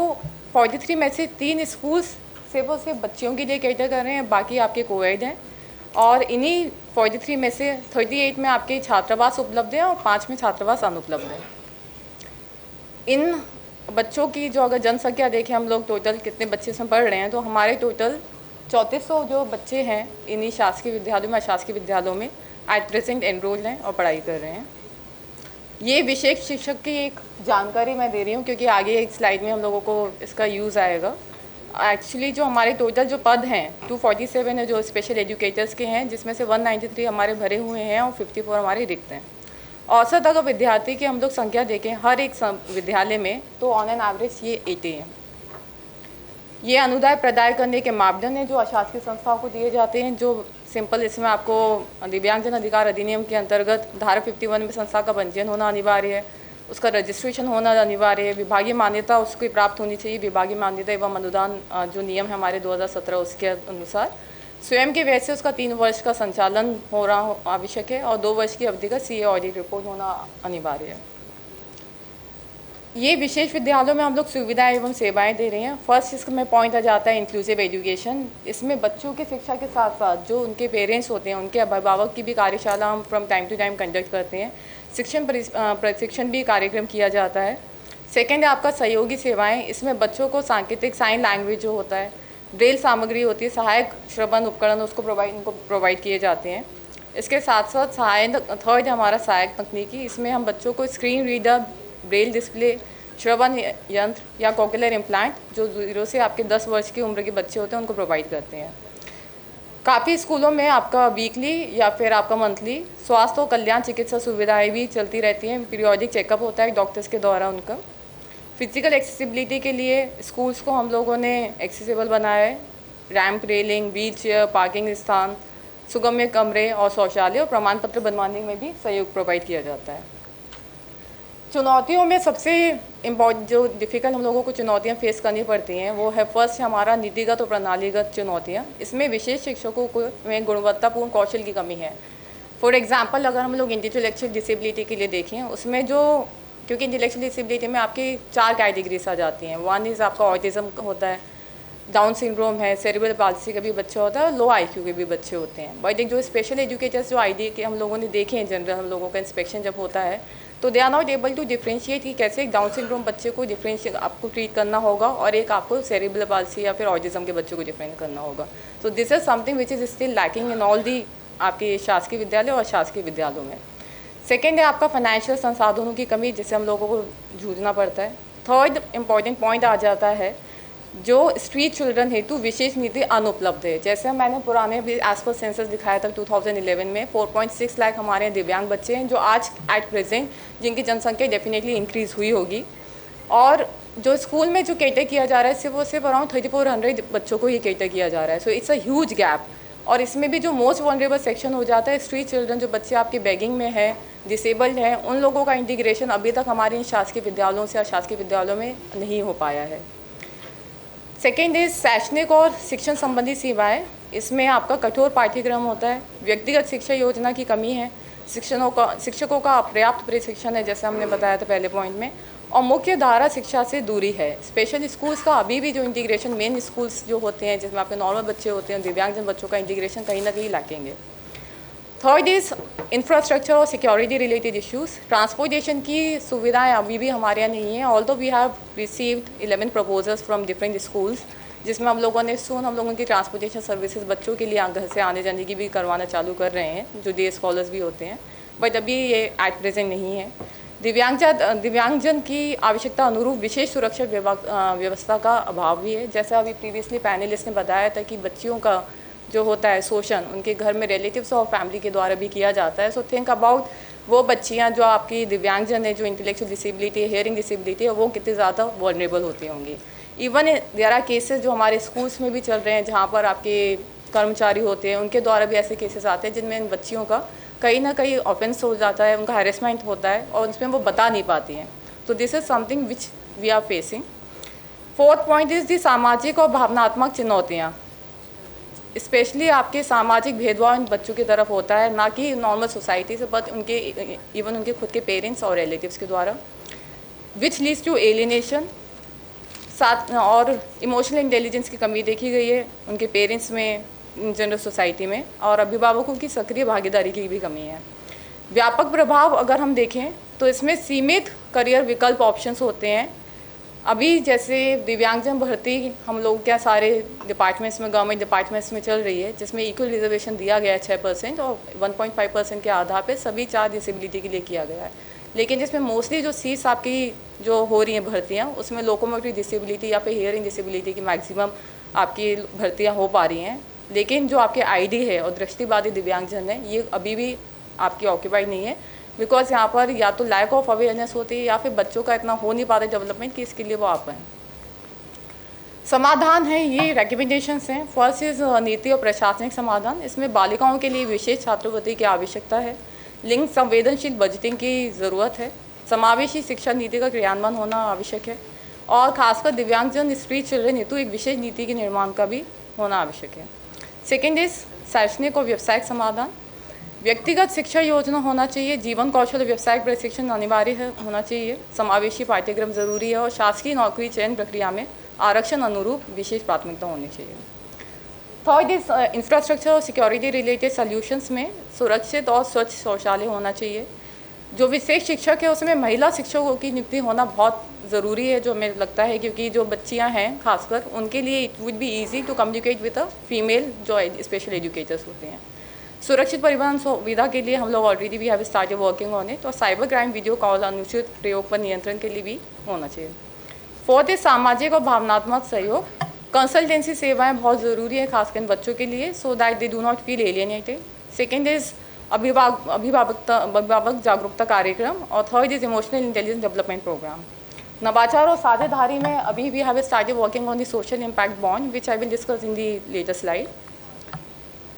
43 में से 3 स्कूल्स सिर्फ और सिर्फ बच्चियों के लिए कैटर कर रहे हैं, बाकी आपके कोएड हैं और इन्हीं 43 में से 38 में आपके छात्रावास उपलब्ध हैं और 5 में छात्रावास अनुपलब्ध हैं। इन बच्चों की जो अगर जनसंख्या देखें हम लोग टोटल कितने बच्चे इसमें पढ़ रहे हैं तो हमारे टोटल 3400 जो बच्चे हैं इन्हीं शासकीय विद्यालयों में, अशासकीय विद्यालयों में एट प्रेजेंट एनरोल्ड हैं और पढ़ाई कर रहे हैं। ये विशेष शिक्षक की एक जानकारी मैं दे रही हूँ क्योंकि आगे एक स्लाइड में हम लोगों को इसका यूज़ आएगा। एक्चुअली जो हमारे टोटल जो पद हैं 247 है जो स्पेशल एजुकेटर्स के हैं, जिसमें से 193 हमारे भरे हुए हैं और 54 हमारे रिक्त हैं। औसत अगर विद्यार्थी की हम लोग संख्या देखें हर एक विद्यालय में, तो ऑन एन एवरेज ये 80 हैं। ये अनुदान प्रदान करने के मापदंड हैं जो अशासकीय संस्थाओं को दिए जाते हैं, जो सिंपल इसमें आपको दिव्यांगजन अधिकार अधिनियम के अंतर्गत धारा 51 में संस्था का पंजीयन होना अनिवार्य है, उसका रजिस्ट्रेशन होना अनिवार्य है, विभागीय मान्यता उसकी प्राप्त होनी चाहिए। विभागीय मान्यता एवं अनुदान जो नियम है हमारे 2017 उसके अनुसार स्वयं के व्यय से उसका 3 वर्ष का संचालन हो रहा आवश्यक है और 2 वर्ष की अवधि का CA ऑडिट रिपोर्ट होना अनिवार्य है। ये विशेष विद्यालयों में हम लोग सुविधाएं एवं सेवाएं दे रहे हैं। फर्स्ट इसमें पॉइंट आ जाता है इंक्लूसिव एजुकेशन। इसमें बच्चों की शिक्षा के साथ साथ जो उनके पेरेंट्स होते हैं उनके अभिभावक की भी कार्यशाला हम from time to time conduct करते हैं। प्रशिक्षण भी कार्यक्रम किया जाता है। सेकेंड है आपका सहयोगी सेवाएं। इसमें बच्चों को सांकेतिक साइन लैंग्वेज जो होता है, ब्रेल सामग्री होती है, सहायक श्रवण उपकरण उसको प्रोवाइड किए जाते हैं। इसके साथ साथ थर्ड है हमारा सहायक तकनीकी। इसमें हम बच्चों को स्क्रीन रीडर, ब्रेल डिस्प्ले, श्रवण यंत्र या कॉक्लियर इम्प्लांट जो 0 से आपके 10 वर्ष की उम्र के बच्चे होते हैं उनको प्रोवाइड करते हैं। काफ़ी स्कूलों में आपका वीकली या फिर आपका मंथली स्वास्थ्य और कल्याण चिकित्सा सुविधाएं भी चलती रहती हैं। पीरियोडिक चेकअप होता है डॉक्टर्स के द्वारा उनका। फिजिकल एक्सेसिबिलिटी के लिए स्कूल्स को हम लोगों ने एक्सेसिबल बनाया है। Ramp, railing, wheel chair, parking स्थान, सुगम्य कमरे और शौचालय और प्रमाण पत्र बनवाने में भी सहयोग प्रोवाइड किया जाता है। चुनौतियों में सबसे इम्पोर्टेंट जो डिफ़िकल्ट हम लोगों को चुनौतियां फेस करनी पड़ती हैं वो है फर्स्ट हमारा नीतिगत और प्रणालीगत चुनौतियां। इसमें विशेष शिक्षकों को में गुणवत्तापूर्ण कौशल की कमी है। फॉर एग्जांपल अगर हम लोग इंटेलेक्चुअल डिसेबिलिटी के लिए देखें, उसमें जो क्योंकि इंटेलेक्चुअल डिसेबिलिटी में आपकी 4 कैटेगरीज आ जाती हैं। वन इज़ आपका ऑटिज़म होता है, डाउन सिंड्रोम है, सेरेब्रल पाल्सी का भी बच्चा होता है और लो IQ के भी बच्चे होते हैं। बट एक जो स्पेशल एजुकेटर्स जो ID के हम लोगों ने देखे हैं, जनरल हम लोगों का इंस्पेक्शन जब होता है तो they are not able to differentiate कि कैसे एक डाउन सिंड्रोम बच्चे को डिफ्रेंशिएट आपको ट्रीट करना होगा और एक आपको सेरेब्रल पाल्सी या फिर ऑटिज्म के बच्चों को डिफरेंट करना होगा। तो this is something which is still lacking in all the आपके शासकीय विद्यालय और अशासकीय विद्यालयों में। सेकेंड है आपका फाइनेंशियल संसाधनों की कमी जिससे हम लोगों को जूझना पड़ता है। थर्ड इम्पॉर्टेंट पॉइंट आ जाता है जो स्ट्रीट चिल्ड्रन हेतु विशेष नीति अनुपलब्ध है। जैसे मैंने पुराने भी एज पर सेंसस दिखाया था 2011 में 4.6 लाख हमारे दिव्यांग बच्चे हैं जो आज एट प्रेजेंट जिनकी जनसंख्या डेफिनेटली इंक्रीज़ हुई होगी। और जो स्कूल में जो कैटर किया जा रहा है सिर्फ अराउंड 3400 बच्चों को ही कैटर किया जा रहा है। So it's a huge gap. और इसमें भी जो मोस्ट वनरेबल सेक्शन हो जाता है स्ट्रीट चिल्ड्रन, जो बच्चे आपके बैगिंग में है, डिसेबल्ड हैं, उन लोगों का इंटीग्रेशन अभी तक हमारे शासकीय विद्यालयों से अशासकीय विद्यालयों में नहीं हो पाया है। सेकेंड इज शैक्षणिक और शिक्षण संबंधी सेवाएं। इसमें आपका कठोर पाठ्यक्रम होता है, व्यक्तिगत शिक्षा योजना की कमी है, शिक्षकों का अपर्याप्त प्रशिक्षण है जैसे हमने बताया था पहले पॉइंट में, और मुख्य धारा शिक्षा से दूरी है। स्पेशल स्कूल्स का अभी भी जो इंटीग्रेशन मेन स्कूल्स जो होते हैं जिसमें आपके नॉर्मल बच्चे होते हैं, दिव्यांगजन बच्चों का इंटीग्रेशन कहीं ना कहीं लैकिंग है। थर्ड इज़ इंफ्रास्ट्रक्चर और सिक्योरिटी रिलेटेड इश्यूज़। ट्रांसपोर्टेशन की सुविधाएं अभी भी हमारे यहाँ नहीं है। Although we have received 11 proposals from different schools जिसमें हम लोगों ने हम लोगों की ट्रांसपोर्टेशन सर्विसेज बच्चों के लिए घर से आने जाने की भी करवाना चालू कर रहे हैं जो डे स्कॉलर्स भी होते हैं, बट अभी ये एट प्रेजेंट नहीं है। दिव्यांगजन की आवश्यकता अनुरूप विशेष सुरक्षा व्यवस्था का अभाव भी है। जैसा अभी प्रीवियसली पैनलिस्ट ने बताया था कि बच्चियों का जो होता है शोषण उनके घर में रिलेटिव्स और फैमिली के द्वारा भी किया जाता है। सो थिंक अबाउट वो बच्चियां जो आपकी दिव्यांगजन है, जो इंटेलेक्चुअल डिसेबिलिटी है, हियरिंग डिसेबिलिटी है, वो कितनी ज़्यादा वल्नरेबल होती होंगी। इवन देयर आर केसेस जो हमारे स्कूल्स में भी चल रहे हैं जहाँ पर आपके कर्मचारी होते हैं उनके द्वारा भी ऐसे केसेस आते हैं जिनमें इन बच्चियों का कहीं ना कहीं ऑफेंस हो जाता है, उनका हैरेसमेंट होता है और उसमें वो बता नहीं पाती हैं। तो this is something which we are facing. Fourth point is the सामाजिक और भावनात्मक चुनौतियाँ। स्पेशली आपके सामाजिक भेदभाव इन बच्चों की तरफ होता है, ना कि नॉर्मल सोसाइटी से बट उनके इवन उनके खुद के पेरेंट्स और रिलेटिव्स के द्वारा, विच लीड्स टू एलिनेशन। साथ और इमोशनल इंटेलिजेंस की कमी देखी गई है उनके पेरेंट्स में, जनरल सोसाइटी में, और अभिभावकों की सक्रिय भागीदारी की भी कमी है। व्यापक प्रभाव अगर हम देखें तो इसमें सीमित करियर विकल्प ऑप्शंस होते हैं। अभी जैसे दिव्यांगजन भर्ती हम लोग क्या सारे डिपार्टमेंट्स में, गवर्नमेंट डिपार्टमेंट्स में चल रही है जिसमें इक्वल रिजर्वेशन दिया गया है 6% और 1.5% के आधार पे सभी 4 डिसेबिलिटी के लिए किया गया है। लेकिन जिसमें मोस्टली जो सीट्स आपकी जो हो रही हैं भर्तियाँ, उसमें लोकोमोटिव डिसेबिलिटी या फिर हियरिंग डिसेबिलिटी की मैक्सिमम आपकी भर्तियाँ हो पा रही हैं। लेकिन जो आपके आईडी है और दृष्टिबाधित दिव्यांगजन है, ये अभी भी आपकी ऑक्यूपाइड नहीं है, बिकॉज यहाँ पर या तो लैक ऑफ अवेयरनेस होती है या फिर बच्चों का इतना हो नहीं पाता डेवलपमेंट कि इसके लिए वो आ पाएँ। समाधान है, ये रिकमेंडेशंस हैं। फर्स्ट इज नीति और प्रशासनिक समाधान। इसमें बालिकाओं के लिए विशेष छात्रवृत्ति की आवश्यकता है, लिंग संवेदनशील बजटिंग की ज़रूरत है, समावेशी शिक्षा नीति का क्रियान्वयन होना आवश्यक है, और खासकर दिव्यांगजन स्त्री चिल्ड्रन हेतु एक विशेष नीति के निर्माण का भी होना आवश्यक है। सेकेंड इज शैक्षणिक और व्यावसायिक समाधान। व्यक्तिगत शिक्षा योजना होना चाहिए, जीवन कौशल व्यवसायिक प्रशिक्षण अनिवार्य होना चाहिए, समावेशी पाठ्यक्रम जरूरी है, और शासकीय नौकरी चयन प्रक्रिया में आरक्षण अनुरूप विशेष प्राथमिकता होनी चाहिए। थर्ड इज इंफ्रास्ट्रक्चर और सिक्योरिटी रिलेटेड सॉल्यूशंस में सुरक्षित और स्वच्छ शौचालय होना चाहिए। जो विशेष शिक्षक है उसमें महिला शिक्षकों की नियुक्ति होना बहुत ज़रूरी है, जो हमें लगता है, क्योंकि जो बच्चियां हैं खासकर उनके लिए it would be easy to communicate with a female जो स्पेशल एजुकेटर्स होते हैं। सुरक्षित परिवहन सुविधा के लिए हम लोग ऑलरेडी भी have started working on it, और साइबर क्राइम वीडियो कॉल अनुचित प्रयोग पर नियंत्रण के लिए भी होना चाहिए। फोर्थ इज सामाजिक और भावनात्मक सहयोग। कंसल्टेंसी सेवाएं बहुत ज़रूरी है खासकर बच्चों के लिए, so that they do not feel alienated. Second is अभिभावक जागरूकता कार्यक्रम, और third is emotional intelligence development programme. नवाचार और साझेदारी में अभी we have started working on the social impact bond which I will discuss in the later slide.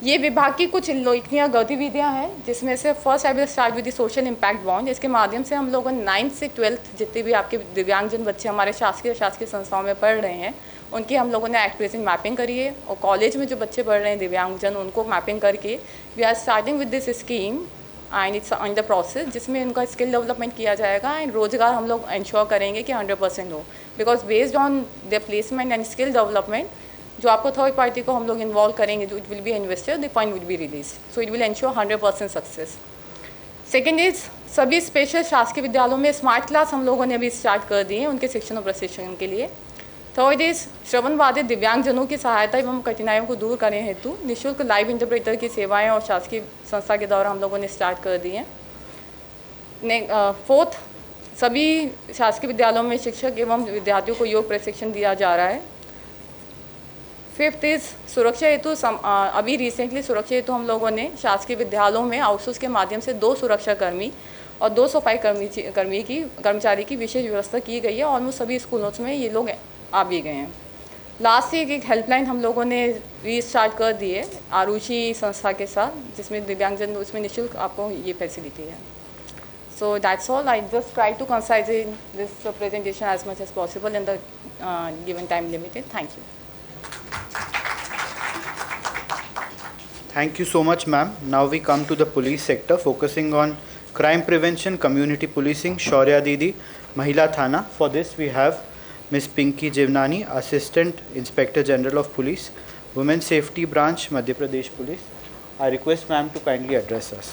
ये विभाग की कुछ उल्लेखनीय गतिविधियाँ हैं, जिसमें से first I will start with the social impact bond. इसके माध्यम से हम लोगों ने 9th से 12th जितने भी आपके दिव्यांगजन बच्चे हमारे शासकीय संस्थाओं में पढ़ रहे हैं, उनकी हम लोगों ने एक्सपीरियंस मैपिंग करी है, और कॉलेज में जो बच्चे पढ़ रहे हैं दिव्यांगजन, उनको मैपिंग करके we are starting with this scheme and it's on the process, जिसमें उनका स्किल डेवलपमेंट किया जाएगा एंड रोजगार हम लोग इंश्योर करेंगे कि 100% हो, because based on the placement and skill development जो आपको थर्ड पार्टी को हम लोग इन्वॉल्व करेंगे, जो it will be investor, the fund will be release, so it will ensure 100% success. Second is सभी स्पेशल शासकीय विद्यालयों में स्मार्ट क्लास हम लोगों ने अभी स्टार्ट कर दिए हैं उनके शिक्षण और प्रशिक्षण के लिए। थर्ड इज श्रवण बाधित दिव्यांगजनों की सहायता एवं कठिनाइयों को दूर करने हेतु निःशुल्क लाइव इंटरप्रेटर की सेवाएं और शासकीय संस्था के द्वारा हम लोगों ने स्टार्ट कर दी हैं। फोर्थ, सभी शासकीय विद्यालयों में शिक्षक एवं विद्यार्थियों को योग प्रशिक्षण दिया जा रहा है। फिफ्थ इज सुरक्षा हेतु अभी रिसेंटली सुरक्षा हेतु हम लोगों ने शासकीय विद्यालयों में आउटसोर्स के माध्यम से 2 सुरक्षाकर्मी और 2 सफाई कर्मचारी की विशेष व्यवस्था की गई है। ऑलमोस्ट सभी स्कूलों में ये लोग आ भी गए हैं। लास्ट एक हेल्पलाइन हम लोगों ने रीस्टार्ट कर दी है आरुषि संस्था के साथ, जिसमें दिव्यांगजन उसमें निःशुल्क आपको ये फैसिलिटी है। So that's all. I just try to concise in this presentation as much as possible in the given time limited. Thank you. Thank you so much, ma'am. Now we come to the police sector, focusing on crime prevention, community policing, Shaurya Didi, Mahila Thana. For this, we have Ms. Pinky Jivnani, Assistant Inspector General of Police, Women's Safety Branch, Madhya Pradesh Police. I request ma'am to kindly address us.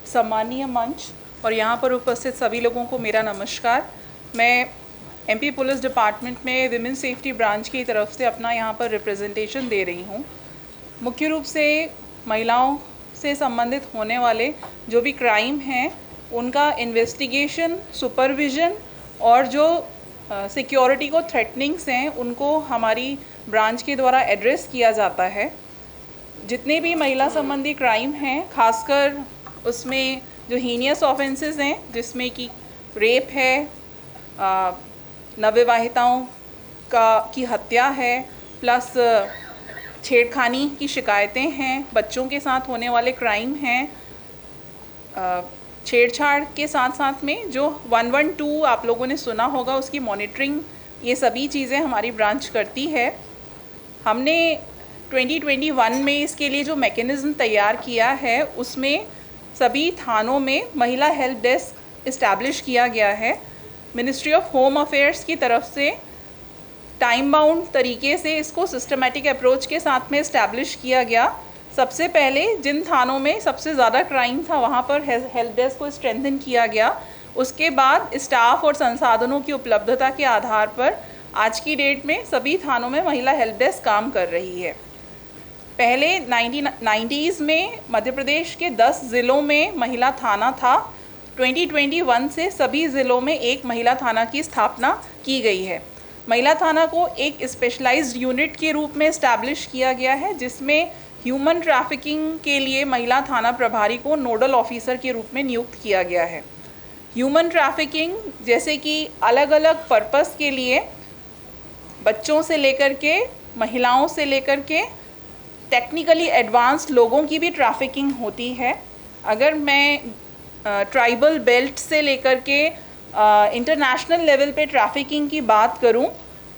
सम्मानीय मंच और यहाँ पर उपस्थित सभी लोगों को मेरा नमस्कार। मैं एमपी पुलिस डिपार्टमेंट में विमेन सेफ्टी ब्रांच की तरफ से अपना यहाँ पर रिप्रेजेंटेशन दे रही हूँ। मुख्य रूप से महिलाओं से संबंधित होने वाले जो भी क्राइम हैं उनका इन्वेस्टिगेशन, सुपरविज़न और जो सिक्योरिटी को थ्रेटनिंग्स हैं उनको हमारी ब्रांच के द्वारा एड्रेस किया जाता है। जितने भी महिला संबंधी क्राइम हैं, खासकर उसमें जो हीनियस ऑफेंसेस हैं जिसमें कि रेप है, नवविवाहिताओं की हत्या है, प्लस छेड़खानी की शिकायतें हैं, बच्चों के साथ होने वाले क्राइम हैं, छेड़छाड़ के साथ साथ में जो 112 आप लोगों ने सुना होगा उसकी मॉनिटरिंग, ये सभी चीज़ें हमारी ब्रांच करती है। हमने 2021 में इसके लिए जो मैकेनिज़्म तैयार किया है उसमें सभी थानों में महिला हेल्प डेस्क इस्टेब्लिश किया गया है। मिनिस्ट्री ऑफ होम अफेयर्स की तरफ से टाइम बाउंड तरीके से इसको सिस्टमेटिक अप्रोच के साथ में इस्टेब्लिश किया गया। सबसे पहले जिन थानों में सबसे ज़्यादा क्राइम था वहाँ पर हेल्प डेस्क को स्ट्रेंथन किया गया। उसके बाद स्टाफ और संसाधनों की उपलब्धता के आधार पर आज की डेट में सभी थानों में महिला हेल्प डेस्क काम कर रही है। पहले 1990s में मध्य प्रदेश के 10 ज़िलों में महिला थाना था। 2021 से सभी ज़िलों में एक महिला थाना की स्थापना की गई है। महिला थाना को एक स्पेशलाइज्ड यूनिट के रूप में इस्टेब्लिश किया गया है, जिसमें ह्यूमन ट्रैफिकिंग के लिए महिला थाना प्रभारी को नोडल ऑफिसर के रूप में नियुक्त किया गया है। ह्यूमन ट्रैफिकिंग जैसे कि अलग अलग पर्पस के लिए बच्चों से लेकर के महिलाओं से लेकर के टेक्निकली एडवांस्ड लोगों की भी ट्रैफिकिंग होती है। अगर मैं ट्राइबल बेल्ट से लेकर के इंटरनेशनल लेवल पे ट्रैफिकिंग की बात करूं,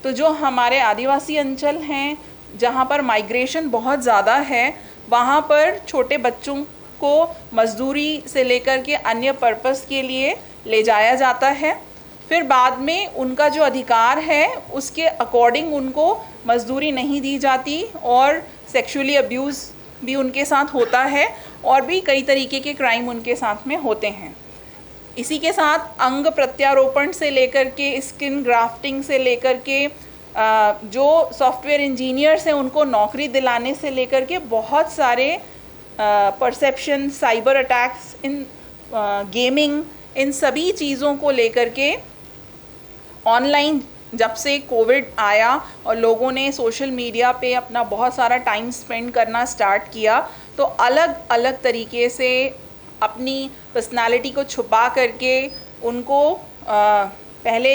तो जो हमारे आदिवासी अंचल हैं जहां पर माइग्रेशन बहुत ज़्यादा है, वहां पर छोटे बच्चों को मजदूरी से लेकर के अन्य पर्पस के लिए ले जाया जाता है। फिर बाद में उनका जो अधिकार है उसके अकॉर्डिंग उनको मजदूरी नहीं दी जाती और सेक्सुअली अब्यूज़ भी उनके साथ होता है और भी कई तरीके के क्राइम उनके साथ में होते हैं। इसी के साथ अंग प्रत्यारोपण से लेकर के स्किन ग्राफ्टिंग से लेकर के जो सॉफ्टवेयर इंजीनियर्स हैं उनको नौकरी दिलाने से लेकर के बहुत सारे perception, cyber attacks, in gaming, इन सभी चीज़ों को लेकर के ऑनलाइन जब से कोविड आया और लोगों ने सोशल मीडिया पे अपना बहुत सारा टाइम स्पेंड करना स्टार्ट किया, तो अलग अलग तरीके से अपनी पर्सनालिटी को छुपा करके उनको पहले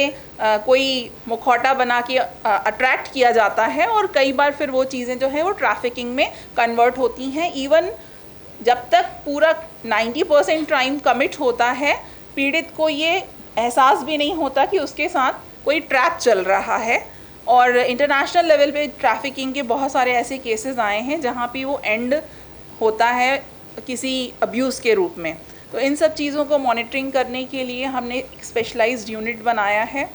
कोई मुखौटा बना के अट्रैक्ट किया जाता है और कई बार फिर वो चीज़ें जो है वो ट्रैफिकिंग में कन्वर्ट होती हैं। इवन जब तक पूरा 90% क्राइम कमिट होता है, पीड़ित को ये एहसास भी नहीं होता कि उसके साथ कोई ट्रैप चल रहा है। और इंटरनेशनल लेवल पे ट्रैफिकिंग के बहुत सारे ऐसे केसेस आए हैं जहाँ पे वो एंड होता है किसी अब्यूज़ के रूप में। तो इन सब चीज़ों को मॉनिटरिंग करने के लिए हमने एक स्पेशलाइज्ड यूनिट बनाया है।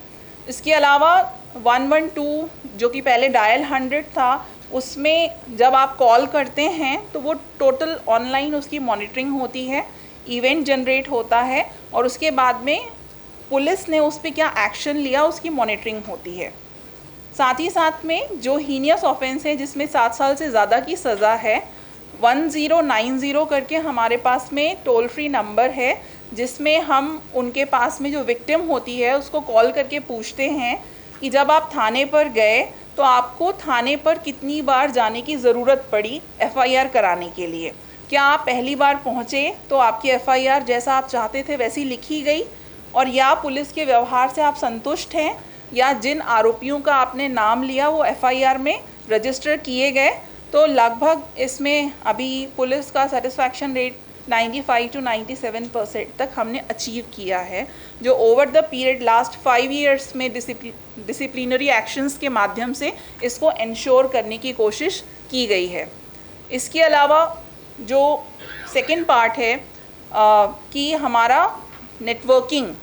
इसके अलावा 112 जो कि पहले डायल 100 था, उसमें जब आप कॉल करते हैं तो वो टोटल ऑनलाइन उसकी मॉनिटरिंग होती है, इवेंट जनरेट होता है और उसके बाद में पुलिस ने उस पर क्या एक्शन लिया उसकी मॉनिटरिंग होती है। साथ ही साथ में जो हीनियस ऑफेंस है जिसमें 7 साल से ज़्यादा की सज़ा है, 1090 करके हमारे पास में टोल फ्री नंबर है, जिसमें हम उनके पास में जो विक्टिम होती है उसको कॉल करके पूछते हैं कि जब आप थाने पर गए तो आपको थाने पर कितनी बार जाने की ज़रूरत पड़ी FIR कराने के लिए। क्या आप पहली बार पहुँचे तो आपकी FIR जैसा आप चाहते थे वैसी लिखी गई, और या पुलिस के व्यवहार से आप संतुष्ट हैं, या जिन आरोपियों का आपने नाम लिया वो FIR में रजिस्टर किए गए। तो लगभग इसमें अभी पुलिस का सेटिस्फैक्शन रेट 95 to 97% तक हमने अचीव किया है, जो over the period last 5 years में डिसिप्लिनरी एक्शंस के माध्यम से इसको इंश्योर करने की कोशिश की गई है। इसके अलावा जो सेकंड पार्ट है कि हमारा नेटवर्किंग,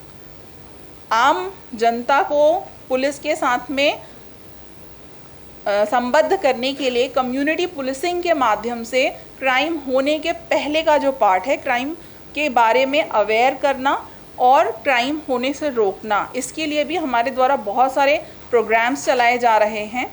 आम जनता को पुलिस के साथ में संबद्ध करने के लिए कम्युनिटी पुलिसिंग के माध्यम से क्राइम होने के पहले का जो पार्ट है, क्राइम के बारे में अवेयर करना और क्राइम होने से रोकना, इसके लिए भी हमारे द्वारा बहुत सारे प्रोग्राम्स चलाए जा रहे हैं।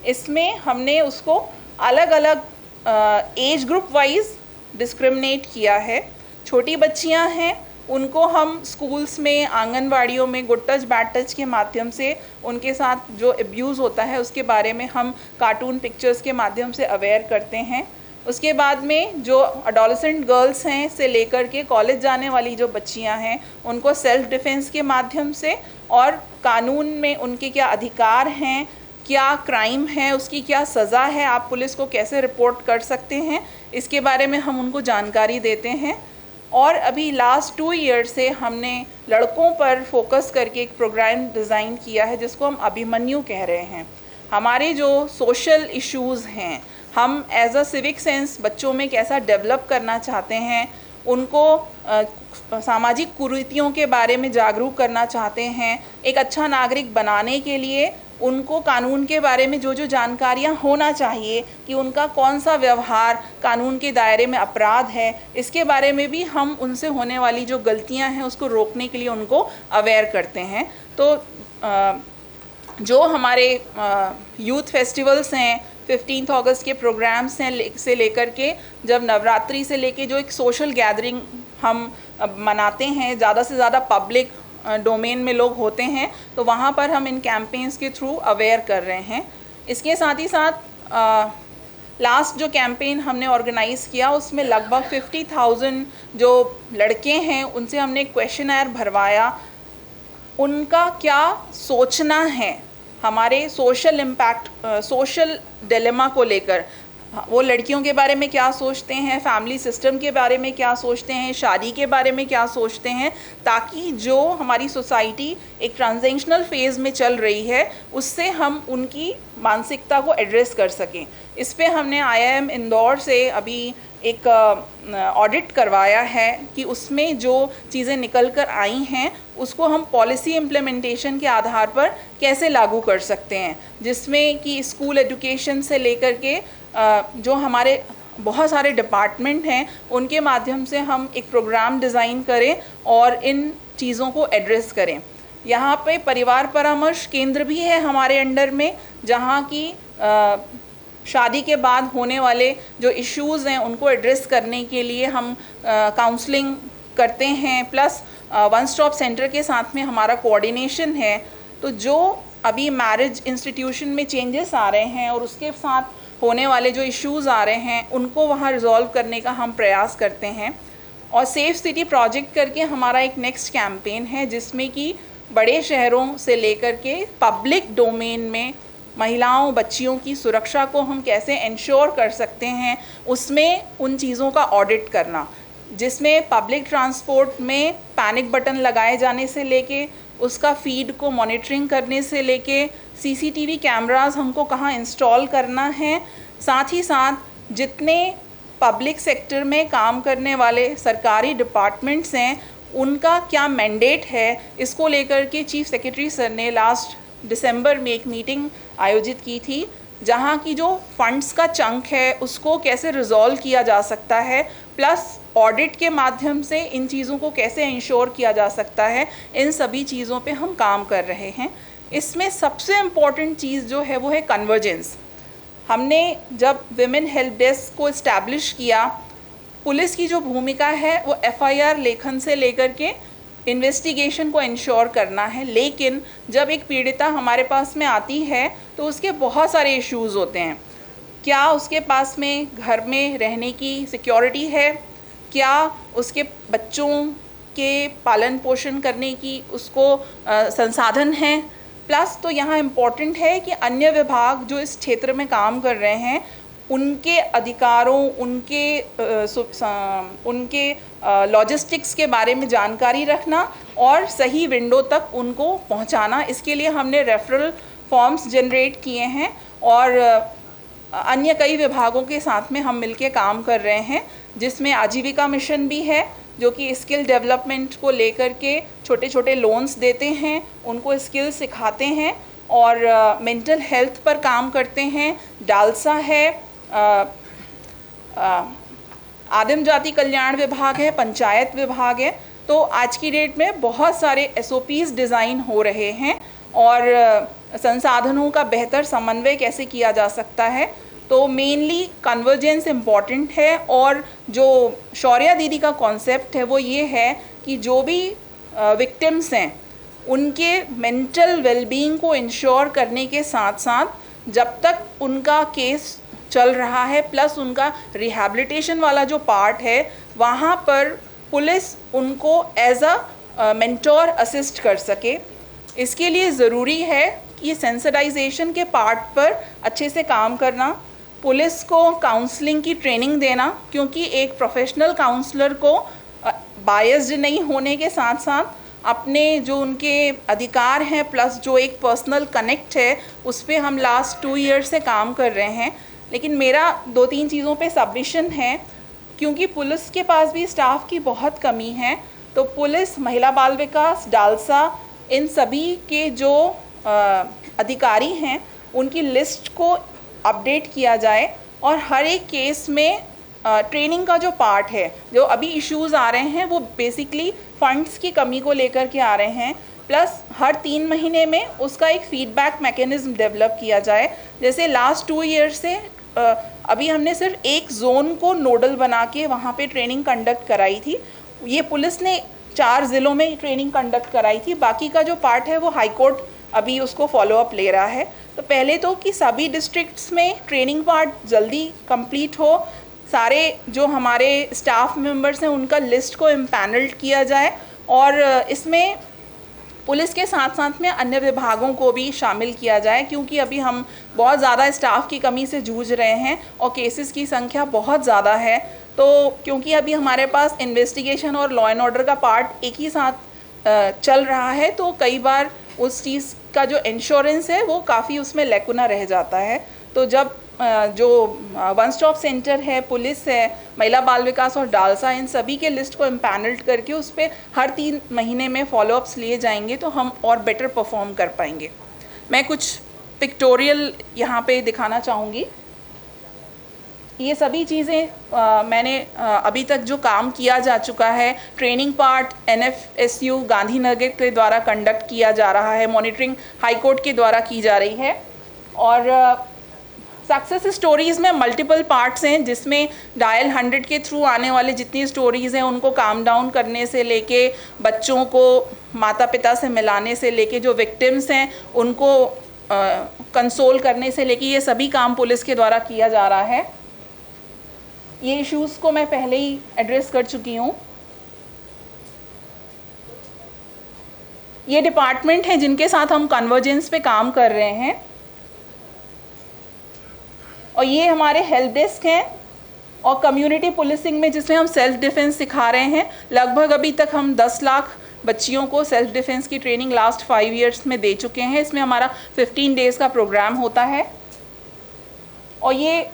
इसमें हमने उसको अलग अलग एज ग्रुप वाइज डिस्क्रिमिनेट किया है। छोटी बच्चियां हैं, उनको हम स्कूल्स में, आंगनवाड़ियों में गुड टच बैड टच के माध्यम से उनके साथ जो अब्यूज़ होता है उसके बारे में हम कार्टून पिक्चर्स के माध्यम से अवेयर करते हैं। उसके बाद में जो अडोलेसेंट गर्ल्स हैं से लेकर के कॉलेज जाने वाली जो बच्चियां हैं उनको सेल्फ डिफेंस के माध्यम से और कानून में उनके क्या अधिकार हैं, क्या क्राइम है, उसकी क्या सज़ा है, आप पुलिस को कैसे रिपोर्ट कर सकते हैं, इसके बारे में हम उनको जानकारी देते हैं। और अभी लास्ट 2 years से हमने लड़कों पर फोकस करके एक प्रोग्राम डिज़ाइन किया है जिसको हम अभिमन्यु कह रहे हैं। हमारे जो सोशल इश्यूज़ हैं, हम एज अ सिविक सेंस बच्चों में कैसा डेवलप करना चाहते हैं, उनको सामाजिक कुरीतियों के बारे में जागरूक करना चाहते हैं, एक अच्छा नागरिक बनाने के लिए उनको कानून के बारे में जो जो जानकारियाँ होना चाहिए कि उनका कौन सा व्यवहार कानून के दायरे में अपराध है, इसके बारे में भी हम उनसे होने वाली जो गलतियाँ हैं उसको रोकने के लिए उनको अवेयर करते हैं। तो जो हमारे यूथ फेस्टिवल्स हैं, 15 अगस्त के प्रोग्राम्स हैं से लेकर के जब नवरात्रि से लेके जो एक सोशल गैदरिंग हम मनाते हैं, ज़्यादा से ज़्यादा पब्लिक डोमेन में लोग होते हैं, तो वहाँ पर हम इन कैंपेन्स के थ्रू अवेयर कर रहे हैं। इसके साथ ही साथ लास्ट जो कैंपेन हमने ऑर्गेनाइज़ किया उसमें लगभग 50,000 जो लड़के हैं उनसे हमने क्वेश्चनर भरवाया, उनका क्या सोचना है हमारे सोशल इम्पैक्ट, सोशल डिलेमा को लेकर। वो लड़कियों के बारे में क्या सोचते हैं, फैमिली सिस्टम के बारे में क्या सोचते हैं, शादी के बारे में क्या सोचते हैं, ताकि जो हमारी सोसाइटी एक ट्रांजिशनल फेज़ में चल रही है उससे हम उनकी मानसिकता को एड्रेस कर सकें। इस पे हमने IIM इंदौर से अभी एक ऑडिट करवाया है कि उसमें जो चीज़ें निकल कर आई हैं उसको हम पॉलिसी इम्प्लीमेंटेशन के आधार पर कैसे लागू कर सकते हैं, जिसमें कि स्कूल एजुकेशन से लेकर के जो हमारे बहुत सारे डिपार्टमेंट हैं उनके माध्यम से हम एक प्रोग्राम डिज़ाइन करें और इन चीज़ों को एड्रेस करें। यहाँ पे परिवार परामर्श केंद्र भी है हमारे अंडर में, जहाँ की शादी के बाद होने वाले जो इश्यूज़ हैं उनको एड्रेस करने के लिए हम काउंसलिंग करते हैं, प्लस वन स्टॉप सेंटर के साथ में हमारा कोऑर्डिनेशन है। तो जो अभी मैरिज इंस्टीट्यूशन में चेंजेस आ रहे हैं और उसके साथ होने वाले जो इश्यूज़ आ रहे हैं उनको वहाँ रिजॉल्व करने का हम प्रयास करते हैं। और सेफ सिटी प्रोजेक्ट करके हमारा एक नेक्स्ट कैंपेन है जिसमें कि बड़े शहरों से लेकर के पब्लिक डोमेन में महिलाओं बच्चियों की सुरक्षा को हम कैसे इंश्योर कर सकते हैं, उसमें उन चीज़ों का ऑडिट करना, जिसमें पब्लिक ट्रांसपोर्ट में पैनिक बटन लगाए जाने से लेके उसका फीड को मॉनिटरिंग करने से लेके CCTV कैमरास हमको कहाँ इंस्टॉल करना है, साथ ही साथ जितने पब्लिक सेक्टर में काम करने वाले सरकारी डिपार्टमेंट्स हैं उनका क्या मैंडेट है, इसको लेकर के चीफ सेक्रेटरी सर ने लास्ट दिसंबर में एक मीटिंग आयोजित की थी, जहाँ की जो फंड्स का चंक है उसको कैसे रिजॉल्व किया जा सकता है, प्लस ऑडिट के माध्यम से इन चीज़ों को कैसे इंश्योर किया जा सकता है, इन सभी चीज़ों पे हम काम कर रहे हैं। इसमें सबसे इम्पॉर्टेंट चीज़ जो है वो है कन्वर्जेंस। हमने जब विमेन हेल्प डेस्क को इस्टेब्लिश किया, पुलिस की जो भूमिका है वो FIR लेखन से लेकर के इन्वेस्टिगेशन को इंश्योर करना है, लेकिन जब एक पीड़िता हमारे पास में आती है तो उसके बहुत सारे इश्यूज़ होते हैं। क्या उसके पास में घर में रहने की सिक्योरिटी है, क्या उसके बच्चों के पालन पोषण करने की उसको संसाधन हैं, प्लस तो यहाँ इम्पॉर्टेंट है कि अन्य विभाग जो इस क्षेत्र में काम कर रहे हैं उनके अधिकारों, उनके लॉजिस्टिक्स के बारे में जानकारी रखना और सही विंडो तक उनको पहुंचाना। इसके लिए हमने रेफरल फॉर्म्स जनरेट किए हैं और अन्य कई विभागों के साथ में हम मिलके काम कर रहे हैं, जिसमें आजीविका मिशन भी है जो कि स्किल डेवलपमेंट को लेकर के छोटे छोटे लोन्स देते हैं, उनको स्किल सिखाते हैं और मेंटल हेल्थ पर काम करते हैं। डालसा है, आदिम जाति कल्याण विभाग है, पंचायत विभाग है। तो आज की डेट में बहुत सारे SOPs डिज़ाइन हो रहे हैं और संसाधनों का बेहतर समन्वय कैसे किया जा सकता है। तो मेनली कन्वर्जेंस इम्पॉर्टेंट है और जो शौर्या दीदी का कॉन्सेप्ट है वो ये है कि जो भी विक्टिम्स हैं उनके मेंटल वेलबींग को इंश्योर करने के साथ साथ जब तक उनका केस चल रहा है, प्लस उनका रिहैबिलिटेशन वाला जो पार्ट है वहाँ पर पुलिस उनको एज अ मेंटोर असिस्ट कर सके। इसके लिए ज़रूरी है कि सेंसिटाइजेशन के पार्ट पर अच्छे से काम करना, पुलिस को काउंसलिंग की ट्रेनिंग देना, क्योंकि एक प्रोफेशनल काउंसलर को बायस्ड नहीं होने के साथ साथ अपने जो उनके अधिकार हैं प्लस जो एक पर्सनल कनेक्ट है उस पर हम लास्ट 2 ईयर से काम कर रहे हैं। लेकिन मेरा 2-3 चीज़ों पे सबमिशन है, क्योंकि पुलिस के पास भी स्टाफ की बहुत कमी है। तो पुलिस, महिला बाल विकास, डालसा, इन सभी के जो अधिकारी हैं उनकी लिस्ट को अपडेट किया जाए और हर एक केस में ट्रेनिंग का जो पार्ट है, जो अभी इश्यूज़ आ रहे हैं वो बेसिकली फंड्स की कमी को लेकर के आ रहे हैं, प्लस हर 3 महीने में उसका एक फीडबैक मैकेनिज्म डेवलप किया जाए। जैसे लास्ट 2 ईयर से अभी हमने सिर्फ एक जोन को नोडल बना के वहाँ पे ट्रेनिंग कंडक्ट कराई थी। ये पुलिस ने 4 ज़िलों में ट्रेनिंग कंडक्ट कराई थी, बाकी का जो पार्ट है वो हाई कोर्ट अभी उसको फॉलोअप ले रहा है। तो पहले तो कि सभी डिस्ट्रिक्ट्स में ट्रेनिंग पार्ट जल्दी कंप्लीट हो, सारे जो हमारे स्टाफ मेंबर्स हैं उनका लिस्ट को इम्पैनल्ड किया जाए और इसमें पुलिस के साथ साथ में अन्य विभागों को भी शामिल किया जाए, क्योंकि अभी हम बहुत ज़्यादा स्टाफ की कमी से जूझ रहे हैं और केसेस की संख्या बहुत ज़्यादा है। तो क्योंकि अभी हमारे पास इन्वेस्टिगेशन और लॉ एंड ऑर्डर का पार्ट एक ही साथ चल रहा है, तो कई बार उस चीज़ का जो इंश्योरेंस है वो काफ़ी उसमें लैकुना रह जाता है। तो जब जो वन स्टॉप सेंटर है, पुलिस है, महिला बाल विकास और डालसा, इन सभी के लिस्ट को इम्पैनल्ड करके उस पर हर 3 महीने में फॉलोअप्स लिए जाएंगे तो हम और बेटर परफॉर्म कर पाएंगे। मैं कुछ पिक्टोरियल यहाँ पे दिखाना चाहूँगी। ये सभी चीज़ें मैंने अभी तक जो काम किया जा चुका है, ट्रेनिंग पार्ट NFSU गांधीनगर के द्वारा कंडक्ट किया जा रहा है, मॉनिटरिंग हाई कोर्ट के द्वारा की जा रही है और सक्सेस स्टोरीज़ में मल्टीपल पार्ट्स हैं, जिसमें डायल 100 के थ्रू आने वाले जितनी स्टोरीज़ हैं उनको काम डाउन करने से लेके बच्चों को माता पिता से मिलाने से लेके जो विक्टिम्स हैं उनको कंसोल करने से लेके ये सभी काम पुलिस के द्वारा किया जा रहा है। ये इश्यूज़ को मैं पहले ही एड्रेस कर चुकी हूँ। ये डिपार्टमेंट हैं जिनके साथ हम कन्वर्जेंस पे काम कर रहे हैं और ये हमारे हेल्प डेस्क हैं और कम्युनिटी पुलिसिंग में जिसमें हम सेल्फ डिफेंस सिखा रहे हैं। लगभग अभी तक हम 10 लाख बच्चियों को सेल्फ डिफेंस की ट्रेनिंग लास्ट 5 इयर्स में दे चुके हैं। इसमें हमारा 15 डेज़ का प्रोग्राम होता है और ये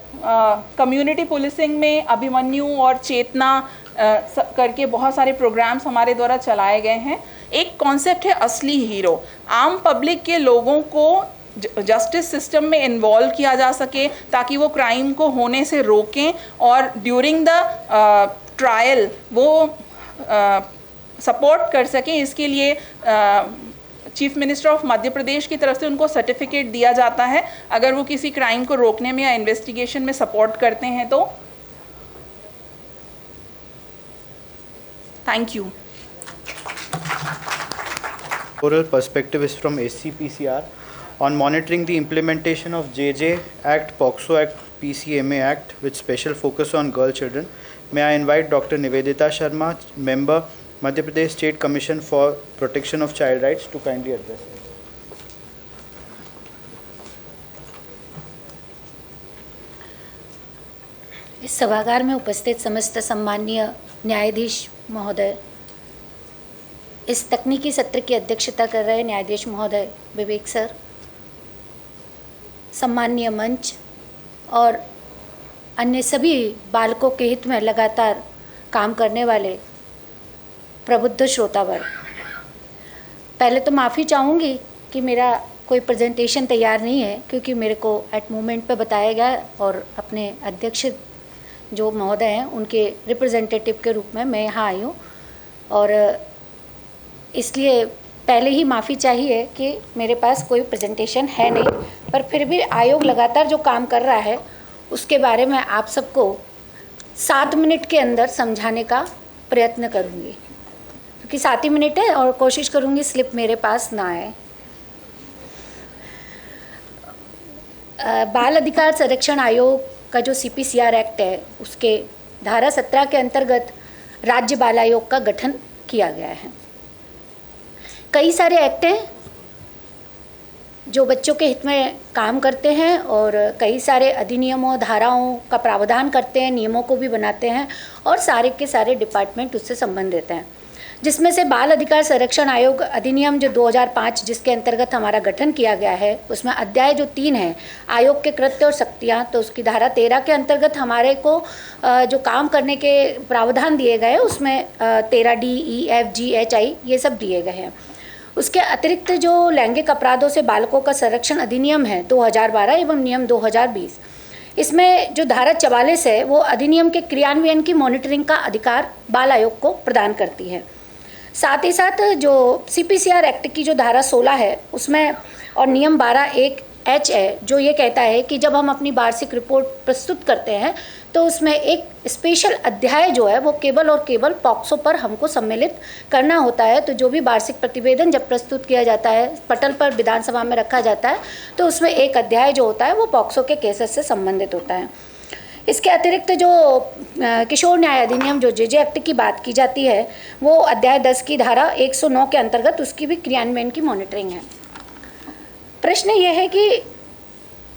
कम्युनिटी पुलिसिंग में अभिमन्यु और चेतना करके बहुत सारे प्रोग्राम्स हमारे द्वारा चलाए गए हैं। एक कॉन्सेप्ट है असली हीरो। आम पब्लिक के लोगों को जस्टिस सिस्टम में इन्वॉल्व किया जा सके ताकि वो क्राइम को होने से रोकें और ड्यूरिंग द ट्रायल वो सपोर्ट कर सकें। इसके लिए chief minister of Madhya Pradesh की तरफ से उनको सर्टिफिकेट दिया जाता है अगर वो किसी क्राइम को रोकने में या इन्वेस्टिगेशन में सपोर्ट करते हैं तो। Thank you. Oral perspective is from SCPCR on monitoring the implementation of JJ Act, POCSO Act, PCMA Act with special focus on girl children. May I invite Dr. Nivedita Sharma, member, Madhya Pradesh State Commission for Protection of Child Rights, to kindly address us. इस सभागार में उपस्थित समस्त सम्माननीय न्यायाधीश महोदय, इस तकनीकी सत्र की अध्यक्षता कर रहे न्यायाधीश महोदय विवेक सर, सम्माननीय मंच और अन्य सभी बालकों के हित में लगातार काम करने वाले प्रबुद्ध श्रोतावर्ग, पहले तो माफ़ी चाहूँगी कि मेरा कोई प्रेजेंटेशन तैयार नहीं है, क्योंकि मेरे को एट मोमेंट पे बताया गया और अपने अध्यक्ष जो महोदय हैं उनके रिप्रेजेंटेटिव के रूप में मैं यहाँ आई हूँ और इसलिए पहले ही माफ़ी चाहिए कि मेरे पास कोई प्रेजेंटेशन है नहीं, पर फिर भी आयोग लगातार जो काम कर रहा है उसके बारे में आप सबको 7 मिनट के अंदर समझाने का प्रयत्न करूँगी, क्योंकि 7 ही मिनट है और कोशिश करूँगी स्लिप मेरे पास ना आए। बाल अधिकार संरक्षण आयोग का जो CPCR एक्ट है उसके धारा 17 के अंतर्गत राज्य बाल आयोग का गठन किया गया है। कई सारे एक्ट हैं जो बच्चों के हित में काम करते हैं और कई सारे अधिनियमों धाराओं का प्रावधान करते हैं, नियमों को भी बनाते हैं और सारे के सारे डिपार्टमेंट उससे संबंधित हैं, जिसमें से बाल अधिकार संरक्षण आयोग अधिनियम जो 2005 जिसके अंतर्गत हमारा गठन किया गया है उसमें अध्याय जो 3 है आयोग के कृत्य और शक्तियाँ, तो उसकी धारा 13 के अंतर्गत हमारे को जो काम करने के प्रावधान दिए गए उसमें 13D, E, F, G, H, I ये सब दिए गए हैं। उसके अतिरिक्त जो लैंगिक अपराधों से बालकों का संरक्षण अधिनियम है 2012 एवं नियम 2020, इसमें जो धारा 44 है वो अधिनियम के क्रियान्वयन की मॉनिटरिंग का अधिकार बाल आयोग को प्रदान करती है। साथ ही साथ जो CPCR एक्ट की जो धारा 16 है उसमें और नियम 12(1)H है जो ये कहता है कि जब हम अपनी वार्षिक रिपोर्ट प्रस्तुत करते हैं तो उसमें एक स्पेशल अध्याय जो है वो केवल और केवल पॉक्सो पर हमको सम्मिलित करना होता है। तो जो भी वार्षिक प्रतिवेदन जब प्रस्तुत किया जाता है, पटल पर विधानसभा में रखा जाता है, तो उसमें एक अध्याय जो होता है वो पॉक्सो के केसेस से संबंधित होता है। इसके अतिरिक्त जो किशोर न्याय अधिनियम जो JJ एक्ट की बात की जाती है वो अध्याय 10 की धारा 109 के अंतर्गत उसकी भी क्रियान्वयन की मॉनिटरिंग है। प्रश्न ये है कि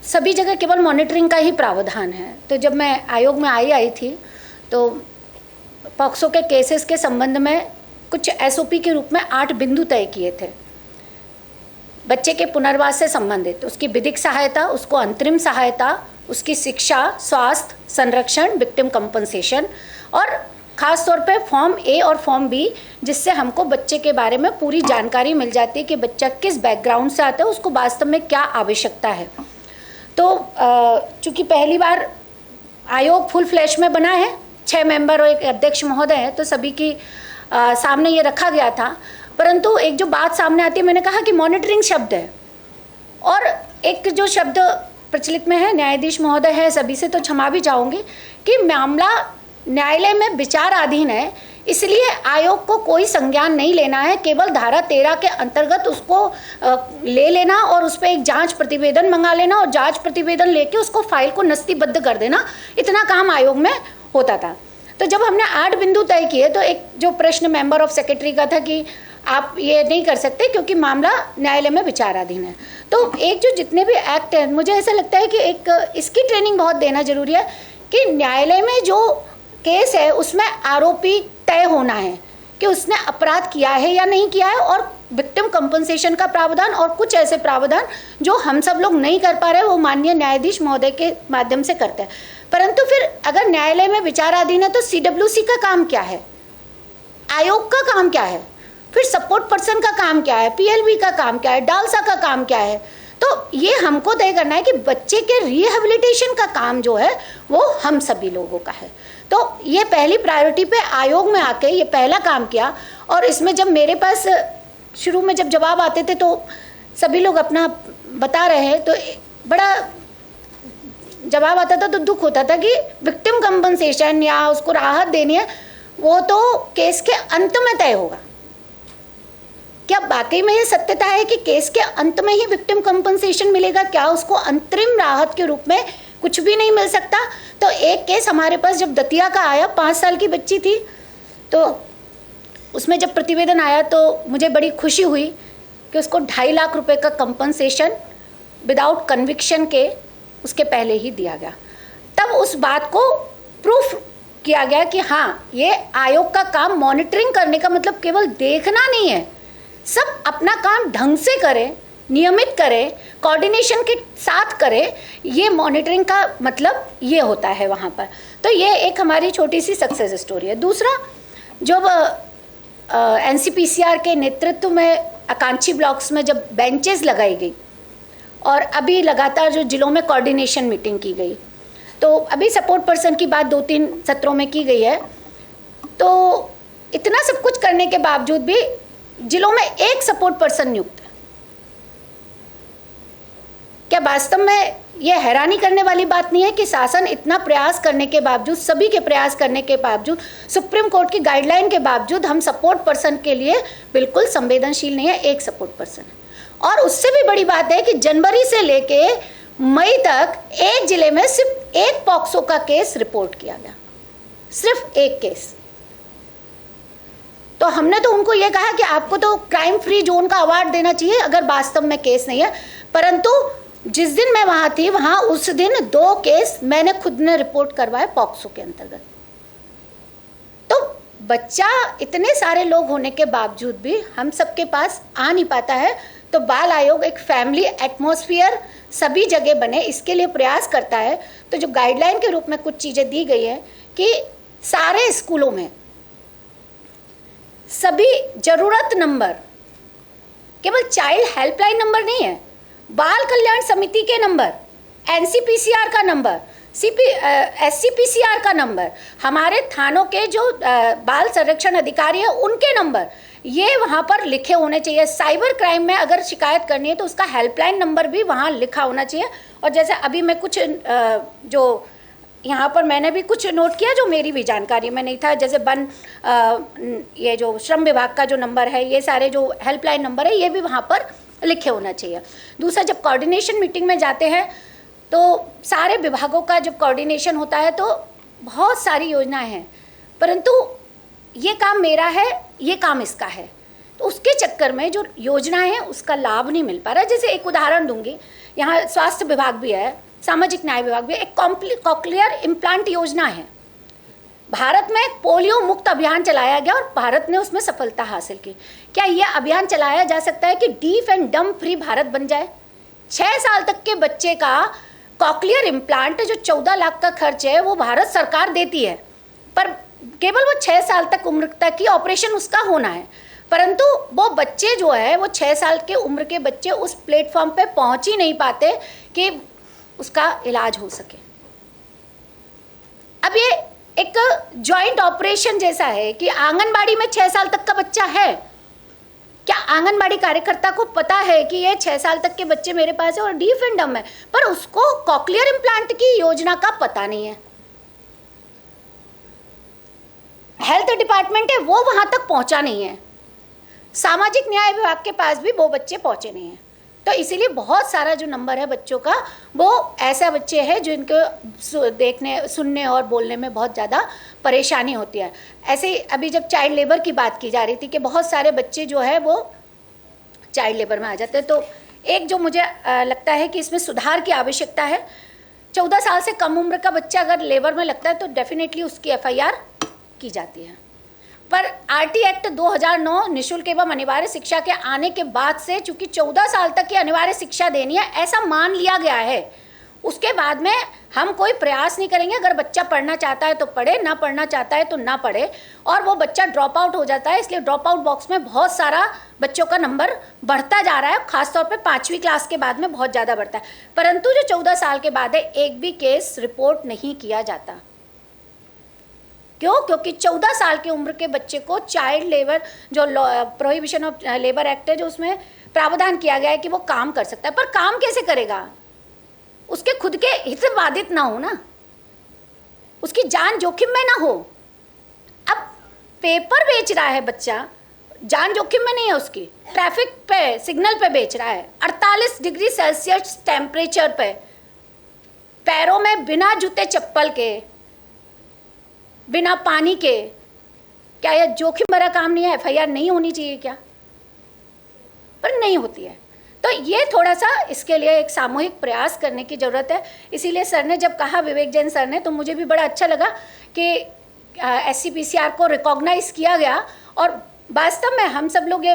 सभी जगह केवल मॉनिटरिंग का ही प्रावधान है। तो जब मैं आयोग में आई थी तो पॉक्सो के केसेस के संबंध में कुछ SOP के रूप में 8 बिंदु तय किए थे। बच्चे के पुनर्वास से संबंधित उसकी विधिक सहायता, उसको अंतरिम सहायता, उसकी शिक्षा, स्वास्थ्य, संरक्षण, विक्टिम कंपनसेशन और ख़ास तौर पे फॉर्म A और फॉर्म B, जिससे हमको बच्चे के बारे में पूरी जानकारी मिल जाती है कि बच्चा किस बैकग्राउंड से आता है, उसको वास्तव में क्या आवश्यकता है। तो चूँकि पहली बार आयोग फुल फ्लैश में बना है, 6 मेंबर और एक अध्यक्ष महोदय हैं, तो सभी की सामने ये रखा गया था। परंतु एक जो बात सामने आती है, मैंने कहा कि मॉनिटरिंग शब्द है और एक जो शब्द प्रचलित में है, न्यायाधीश महोदय है, सभी से तो क्षमा भी चाहूँगी कि मामला न्यायालय में विचाराधीन है, इसलिए आयोग को कोई संज्ञान नहीं लेना है, केवल धारा 13 के अंतर्गत उसको ले लेना और उस पर एक जांच प्रतिवेदन मंगा लेना और जांच प्रतिवेदन लेके उसको फाइल को नस्तीबद्ध कर देना, इतना काम आयोग में होता था। तो जब हमने 8 बिंदु तय किए तो एक जो प्रश्न मेंबर ऑफ सेक्रेटरी का था कि आप ये नहीं कर सकते क्योंकि मामला न्यायालय में विचाराधीन है। तो एक जो जितने भी एक्ट हैं, मुझे ऐसा लगता है कि एक इसकी ट्रेनिंग बहुत देना जरूरी है कि न्यायालय में जो केस है उसमें आरोपी तय होना है कि उसने अपराध किया है या नहीं किया है, और विक्टिम कंपनसेशन का प्रावधान और कुछ ऐसे प्रावधान जो हम सब लोग नहीं कर पा रहे वो माननीय न्यायाधीश महोदय के माध्यम से करते हैं। परंतु फिर अगर न्यायालय में विचाराधीन है तो CWC का काम क्या है, आयोग का काम क्या है, फिर सपोर्ट पर्सन का काम क्या है, PLB का काम क्या है, डालसा का काम क्या है। तो ये हमको तय करना है कि बच्चे के रिहेबिलिटेशन का काम जो है वो हम सभी लोगों का है। तो ये पहली प्रायोरिटी पे आयोग में आके ये पहला काम किया। और इसमें जब मेरे पास शुरू में जब जवाब आते थे तो सभी लोग अपना बता रहे हैं, तो बड़ा जवाब आता था तो दुख होता था कि विक्टिम कंपनसेशन या उसको राहत देनी है वो तो केस के अंत में तय होगा। क्या वाकई में ये सत्यता है कि केस के अंत में ही विक्टिम कंपनसेशन मिलेगा? क्या उसको अंतरिम राहत के रूप में कुछ भी नहीं मिल सकता? तो एक केस हमारे पास जब दतिया का आया, 5 साल की बच्ची थी, तो उसमें जब प्रतिवेदन आया तो मुझे बड़ी खुशी हुई कि उसको 2.5 लाख रुपए का कंपनसेशन विदाउट कन्विक्शन के उसके पहले ही दिया गया। तब उस बात को प्रूफ किया गया कि हाँ, ये आयोग का काम मॉनिटरिंग करने का मतलब केवल देखना नहीं है, सब अपना काम ढंग से करें, नियमित करें, कोऑर्डिनेशन के साथ करें। ये मॉनिटरिंग का मतलब ये होता है वहाँ पर। तो ये एक हमारी छोटी सी सक्सेस स्टोरी है। दूसरा, जब NCPCR के नेतृत्व में आकांक्षी ब्लॉक्स में जब बेंचेस लगाई गई और अभी लगातार जो जिलों में कोऑर्डिनेशन मीटिंग की गई, तो अभी सपोर्ट पर्सन की बात 2-3 सत्रों में की गई है। तो इतना सब कुछ करने के बावजूद भी जिलों में एक सपोर्ट पर्सन नियुक्त है। क्या वास्तव में यह हैरानी करने वाली बात नहीं है कि शासन इतना प्रयास करने के बावजूद, सभी के प्रयास करने के बावजूद, सुप्रीम कोर्ट की गाइडलाइन के बावजूद हम सपोर्ट पर्सन के लिए बिल्कुल संवेदनशील नहीं है, एक सपोर्ट पर्सन है। और उससे भी बड़ी बात है कि जनवरी से लेके मई तक एक जिले में सिर्फ एक पॉक्सो का केस रिपोर्ट किया गया, सिर्फ एक केस। तो हमने तो उनको ये कहा कि आपको तो क्राइम फ्री जोन का अवार्ड देना चाहिए अगर वास्तव में केस नहीं है। परंतु जिस दिन मैं वहाँ थी, वहाँ उस दिन 2 केस मैंने खुद ने रिपोर्ट करवाए पॉक्सो के अंतर्गत। तो बच्चा इतने सारे लोग होने के बावजूद भी हम सबके पास आ नहीं पाता है। तो बाल आयोग एक फैमिली एटमॉस्फेयर सभी जगह बने, इसके लिए प्रयास करता है। तो जो गाइडलाइन के रूप में कुछ चीज़ें दी गई है कि सारे स्कूलों में सभी ज़रूरत नंबर केवल चाइल्ड हेल्पलाइन नंबर नहीं है, बाल कल्याण समिति के नंबर, NCPCR का नंबर, SCPCR का नंबर, हमारे थानों के जो बाल संरक्षण अधिकारी है उनके नंबर, ये वहाँ पर लिखे होने चाहिए। साइबर क्राइम में अगर शिकायत करनी है तो उसका हेल्पलाइन नंबर भी वहाँ लिखा होना चाहिए। और जैसे अभी मैं कुछ जो यहाँ पर मैंने भी कुछ नोट किया जो मेरी भी जानकारी में नहीं था, जैसे ये जो श्रम विभाग का जो नंबर है, ये सारे जो हेल्पलाइन नंबर है ये भी वहाँ पर लिखे होना चाहिए। दूसरा, जब कोऑर्डिनेशन मीटिंग में जाते हैं तो सारे विभागों का जब कोऑर्डिनेशन होता है तो बहुत सारी योजनाएं हैं, परंतु ये काम मेरा है, ये काम इसका है, तो उसके चक्कर में जो योजनाएं हैं उसका लाभ नहीं मिल पा रहा। जैसे एक उदाहरण दूंगी, यहाँ स्वास्थ्य विभाग भी है, सामाजिक न्याय विभाग भी, एक कॉकलियर इम्प्लांट योजना है। भारत में पोलियो मुक्त अभियान चलाया गया और भारत ने उसमें सफलता हासिल की। क्या यह अभियान चलाया जा सकता है कि deaf and dumb free Bharat बन जाए? 6 साल तक के बच्चे का कॉकलियर इम्प्लांट जो 14 लाख का खर्च है वो भारत सरकार देती है, पर केवल वो 6 साल तक उम्र तक की ऑपरेशन उसका होना है, परंतु वो बच्चे जो है वो 6 साल के उम्र के बच्चे उस प्लेटफॉर्म पे पहुंच ही नहीं पाते कि उसका इलाज हो सके। अब ये एक जॉइंट ऑपरेशन जैसा है कि आंगनबाड़ी में 6 साल तक का बच्चा है, क्या आंगनबाड़ी कार्यकर्ता को पता है कि ये 6 साल तक के बच्चे मेरे पास है और डीफ एंड डम्ब है, पर उसको कॉकलियर इम्प्लांट की योजना का पता नहीं है। हेल्थ डिपार्टमेंट है वो वहां तक पहुंचा नहीं है, सामाजिक न्याय विभाग के पास भी वो बच्चे पहुंचे नहीं हैं। तो इसीलिए बहुत सारा जो नंबर है बच्चों का वो ऐसे बच्चे हैं जिनको देखने, सुनने और बोलने में बहुत ज़्यादा परेशानी होती है। ऐसे ही अभी जब चाइल्ड लेबर की बात की जा रही थी कि बहुत सारे बच्चे जो है वो चाइल्ड लेबर में आ जाते हैं, तो एक जो मुझे लगता है कि इसमें सुधार की आवश्यकता है, 14 साल से कम उम्र का बच्चा अगर लेबर में लगता है तो डेफिनेटली उसकी FIR की जाती है। पर RT एक्ट 2009 निःशुल्क एवं अनिवार्य शिक्षा के आने के बाद से चूंकि 14 साल तक की अनिवार्य शिक्षा देनी है ऐसा मान लिया गया है, उसके बाद में हम कोई प्रयास नहीं करेंगे। अगर बच्चा पढ़ना चाहता है तो पढ़े, ना पढ़ना चाहता है तो ना पढ़े, और वो बच्चा ड्रॉप आउट हो जाता है। इसलिए ड्रॉप आउट बॉक्स में बहुत सारा बच्चों का नंबर बढ़ता जा रहा है, खासतौर पे 5वीं क्लास के बाद में बहुत ज़्यादा बढ़ता है। परंतु जो 14 साल के बाद है एक भी केस रिपोर्ट नहीं किया जाता। क्यों? क्योंकि 14 साल की उम्र के बच्चे को चाइल्ड लेबर जो प्रोहिबिशन ऑफ लेबर एक्ट है जो उसमें प्रावधान किया गया है कि वो काम कर सकता है, पर काम कैसे करेगा? उसके खुद के हित बाधित ना हो ना, उसकी जान जोखिम में ना हो। अब पेपर बेच रहा है बच्चा, जान जोखिम में नहीं है उसकी, ट्रैफिक पे सिग्नल पे बेच रहा है 48 डिग्री सेल्सियस टेम्परेचर पे, पैरों में बिना जूते चप्पल के, बिना पानी के। क्या यह जोखिम भरा काम नहीं है? FIR नहीं होनी चाहिए क्या? पर नहीं होती है। तो ये थोड़ा सा इसके लिए एक सामूहिक प्रयास करने की ज़रूरत है। इसीलिए सर ने जब कहा, विवेक जैन सर ने, तो मुझे भी बड़ा अच्छा लगा कि SCPCR को रिकॉग्नाइज़ किया गया। और वास्तव में हम सब लोग ये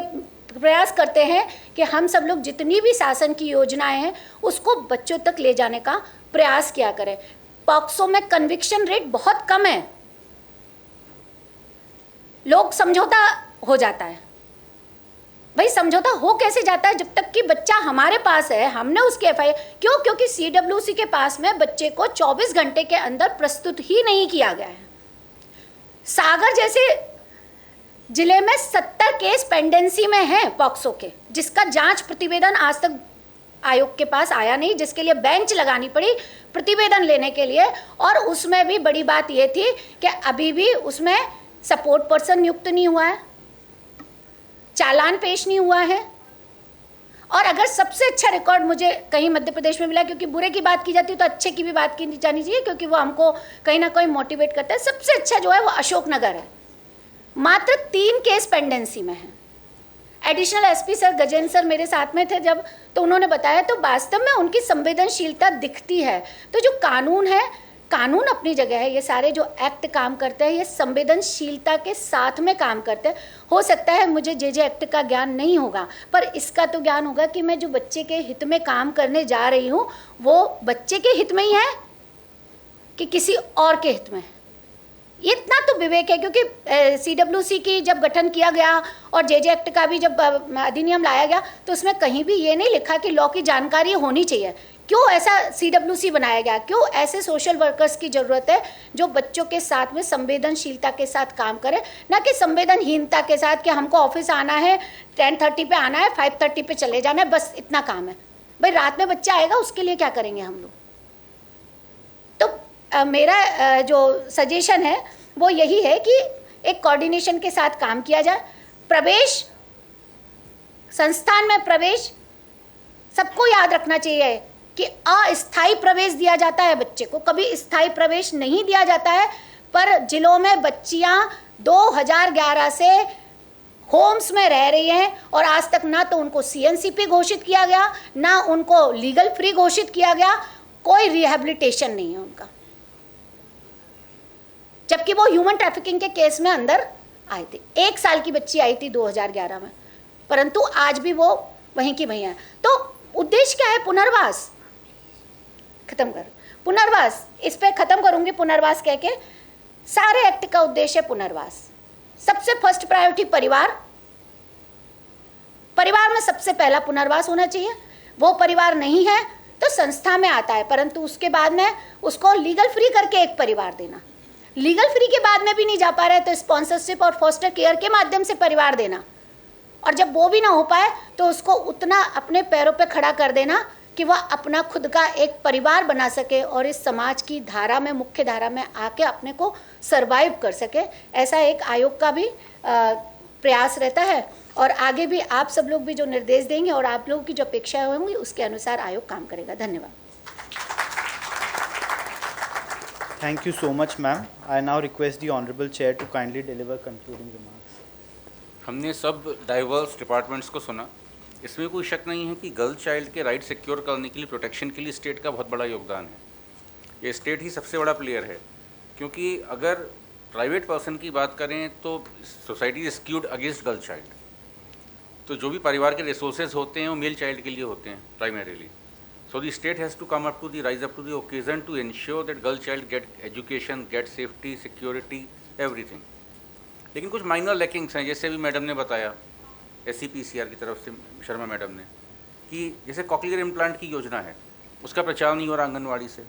प्रयास करते हैं कि हम सब लोग जितनी भी शासन की योजनाएं हैं उसको बच्चों तक ले जाने का प्रयास किया करें। पॉक्सो में कन्विक्शन रेट बहुत कम है, लोग समझौता हो जाता है। भाई समझौता हो कैसे जाता है? जब तक कि बच्चा हमारे पास है, हमने उसके FIR क्यों? क्योंकि CWC के पास में बच्चे को 24 घंटे के अंदर प्रस्तुत ही नहीं किया गया है। सागर जैसे जिले में 70 केस पेंडेंसी में हैं पॉक्सो के, जिसका जांच प्रतिवेदन आज तक आयोग के पास आया नहीं, जिसके लिए बेंच लगानी पड़ी प्रतिवेदन लेने के लिए। और उसमें भी बड़ी बात ये थी कि अभी भी उसमें सपोर्ट पर्सन नियुक्त नहीं हुआ है, चालान पेश नहीं हुआ है। और अगर सबसे अच्छा रिकॉर्ड मुझे कहीं मध्य प्रदेश में मिला, क्योंकि बुरे की बात की जाती है तो अच्छे की भी बात की जानी चाहिए, क्योंकि वो हमको कहीं ना कहीं मोटिवेट करता है। सबसे अच्छा जो है वो अशोकनगर है, मात्र 3 केस पेंडेंसी में है। Additional SP sir Gajendra sir मेरे साथ में थे जब, तो उन्होंने बताया, तो वास्तव में उनकी संवेदनशीलता दिखती है। तो जो कानून है, कानून अपनी जगह है, ये सारे जो एक्ट काम करते हैं ये संवेदनशीलता के साथ में काम करते हैं। हो सकता है मुझे जे एक्ट का ज्ञान नहीं होगा, पर इसका तो ज्ञान होगा कि मैं जो बच्चे के हित में काम करने जा रही हूँ वो बच्चे के हित में ही है कि किसी और के हित में। इतना तो विवेक है, क्योंकि CWC की जब गठन किया गया और JJ एक्ट का भी जब अधिनियम लाया गया तो उसमें कहीं भी ये नहीं लिखा कि लॉ की जानकारी होनी चाहिए। क्यों ऐसा CWC बनाया गया? क्यों ऐसे सोशल वर्कर्स की ज़रूरत है जो बच्चों के साथ में संवेदनशीलता के साथ काम करे, ना कि संवेदनहीनता के साथ कि हमको ऑफिस आना है, 10:30 पे आना है, 5:30 पे चले जाना है, बस इतना काम है। भाई रात में बच्चा आएगा, उसके लिए क्या करेंगे हम लोग? तो मेरा जो सजेशन है वो यही है कि एक कोऑर्डिनेशन के साथ काम किया जाए। प्रवेश, संस्थान में प्रवेश सबको याद रखना चाहिए कि अस्थायी प्रवेश दिया जाता है बच्चे को, कभी स्थायी प्रवेश नहीं दिया जाता है। पर जिलों में बच्चियां 2011 से होम्स में रह रही हैं और आज तक ना तो उनको CNCP घोषित किया गया, ना उनको लीगल फ्री घोषित किया गया, कोई रिहेबिलिटेशन नहीं है उनका, जबकि वो ह्यूमन ट्रैफिकिंग के केस में अंदर आई थी। 1 साल की बच्ची आई थी 2011 में, परंतु आज भी वो वहीं की वहीं है। तो उद्देश्य क्या है? पुनर्वास। खत्म कर, पुनर्वास, इस पे खत्म करूंगी पुनर्वास कह के। सारे एक्ट का उद्देश्य है पुनर्वास। सबसे फर्स्ट प्रायोरिटी परिवार, परिवार में सबसे पहला पुनर्वास होना चाहिए। वो परिवार नहीं है तो संस्था में आता है, परंतु उसके बाद में उसको लीगल फ्री करके एक परिवार देना। लीगल फ्री के बाद में भी नहीं जा पा रहा है तो स्पॉन्सरशिप और फॉस्टर केयर के माध्यम से परिवार देना, और जब वो भी ना हो पाए तो उसको उतना अपने पैरों पे खड़ा कर देना कि वह अपना खुद का एक परिवार बना सके और इस समाज की धारा में, मुख्य धारा में आके अपने को सरवाइव कर सके। ऐसा एक आयोग का भी प्रयास रहता है, और आगे भी आप सब लोग भी जो निर्देश देंगे और आप लोगों की जो अपेक्षाएं होंगी उसके अनुसार आयोग काम करेगा। धन्यवाद। Thank you so much, ma'am. I now request the Honorable Chair to kindly deliver concluding remarks. हमने सब डाइवर्स डिपार्टमेंट्स को सुना। इसमें कोई शक नहीं है कि गर्ल चाइल्ड के राइट सिक्योर करने के लिए, प्रोटेक्शन के लिए स्टेट का बहुत बड़ा योगदान है। ये स्टेट ही सबसे बड़ा प्लेयर है, क्योंकि अगर प्राइवेट पर्सन की बात करें तो society is skewed against girl child. तो जो भी परिवार के रिसोर्सेज होते हैं वो मेल चाइल्ड के लिए होते हैं primarily. So the state has to come up to the rise up to the occasion to ensure that girl child get education, get safety, security, everything. लेकिन कुछ माइनर लैकिंग्स हैं, जैसे अभी मैडम ने बताया SCPCR की तरफ से, शर्मा मैडम ने, कि जैसे कॉकलियर इम्प्लांट की योजना है उसका प्रचार नहीं हो रहा आंगनवाड़ी से।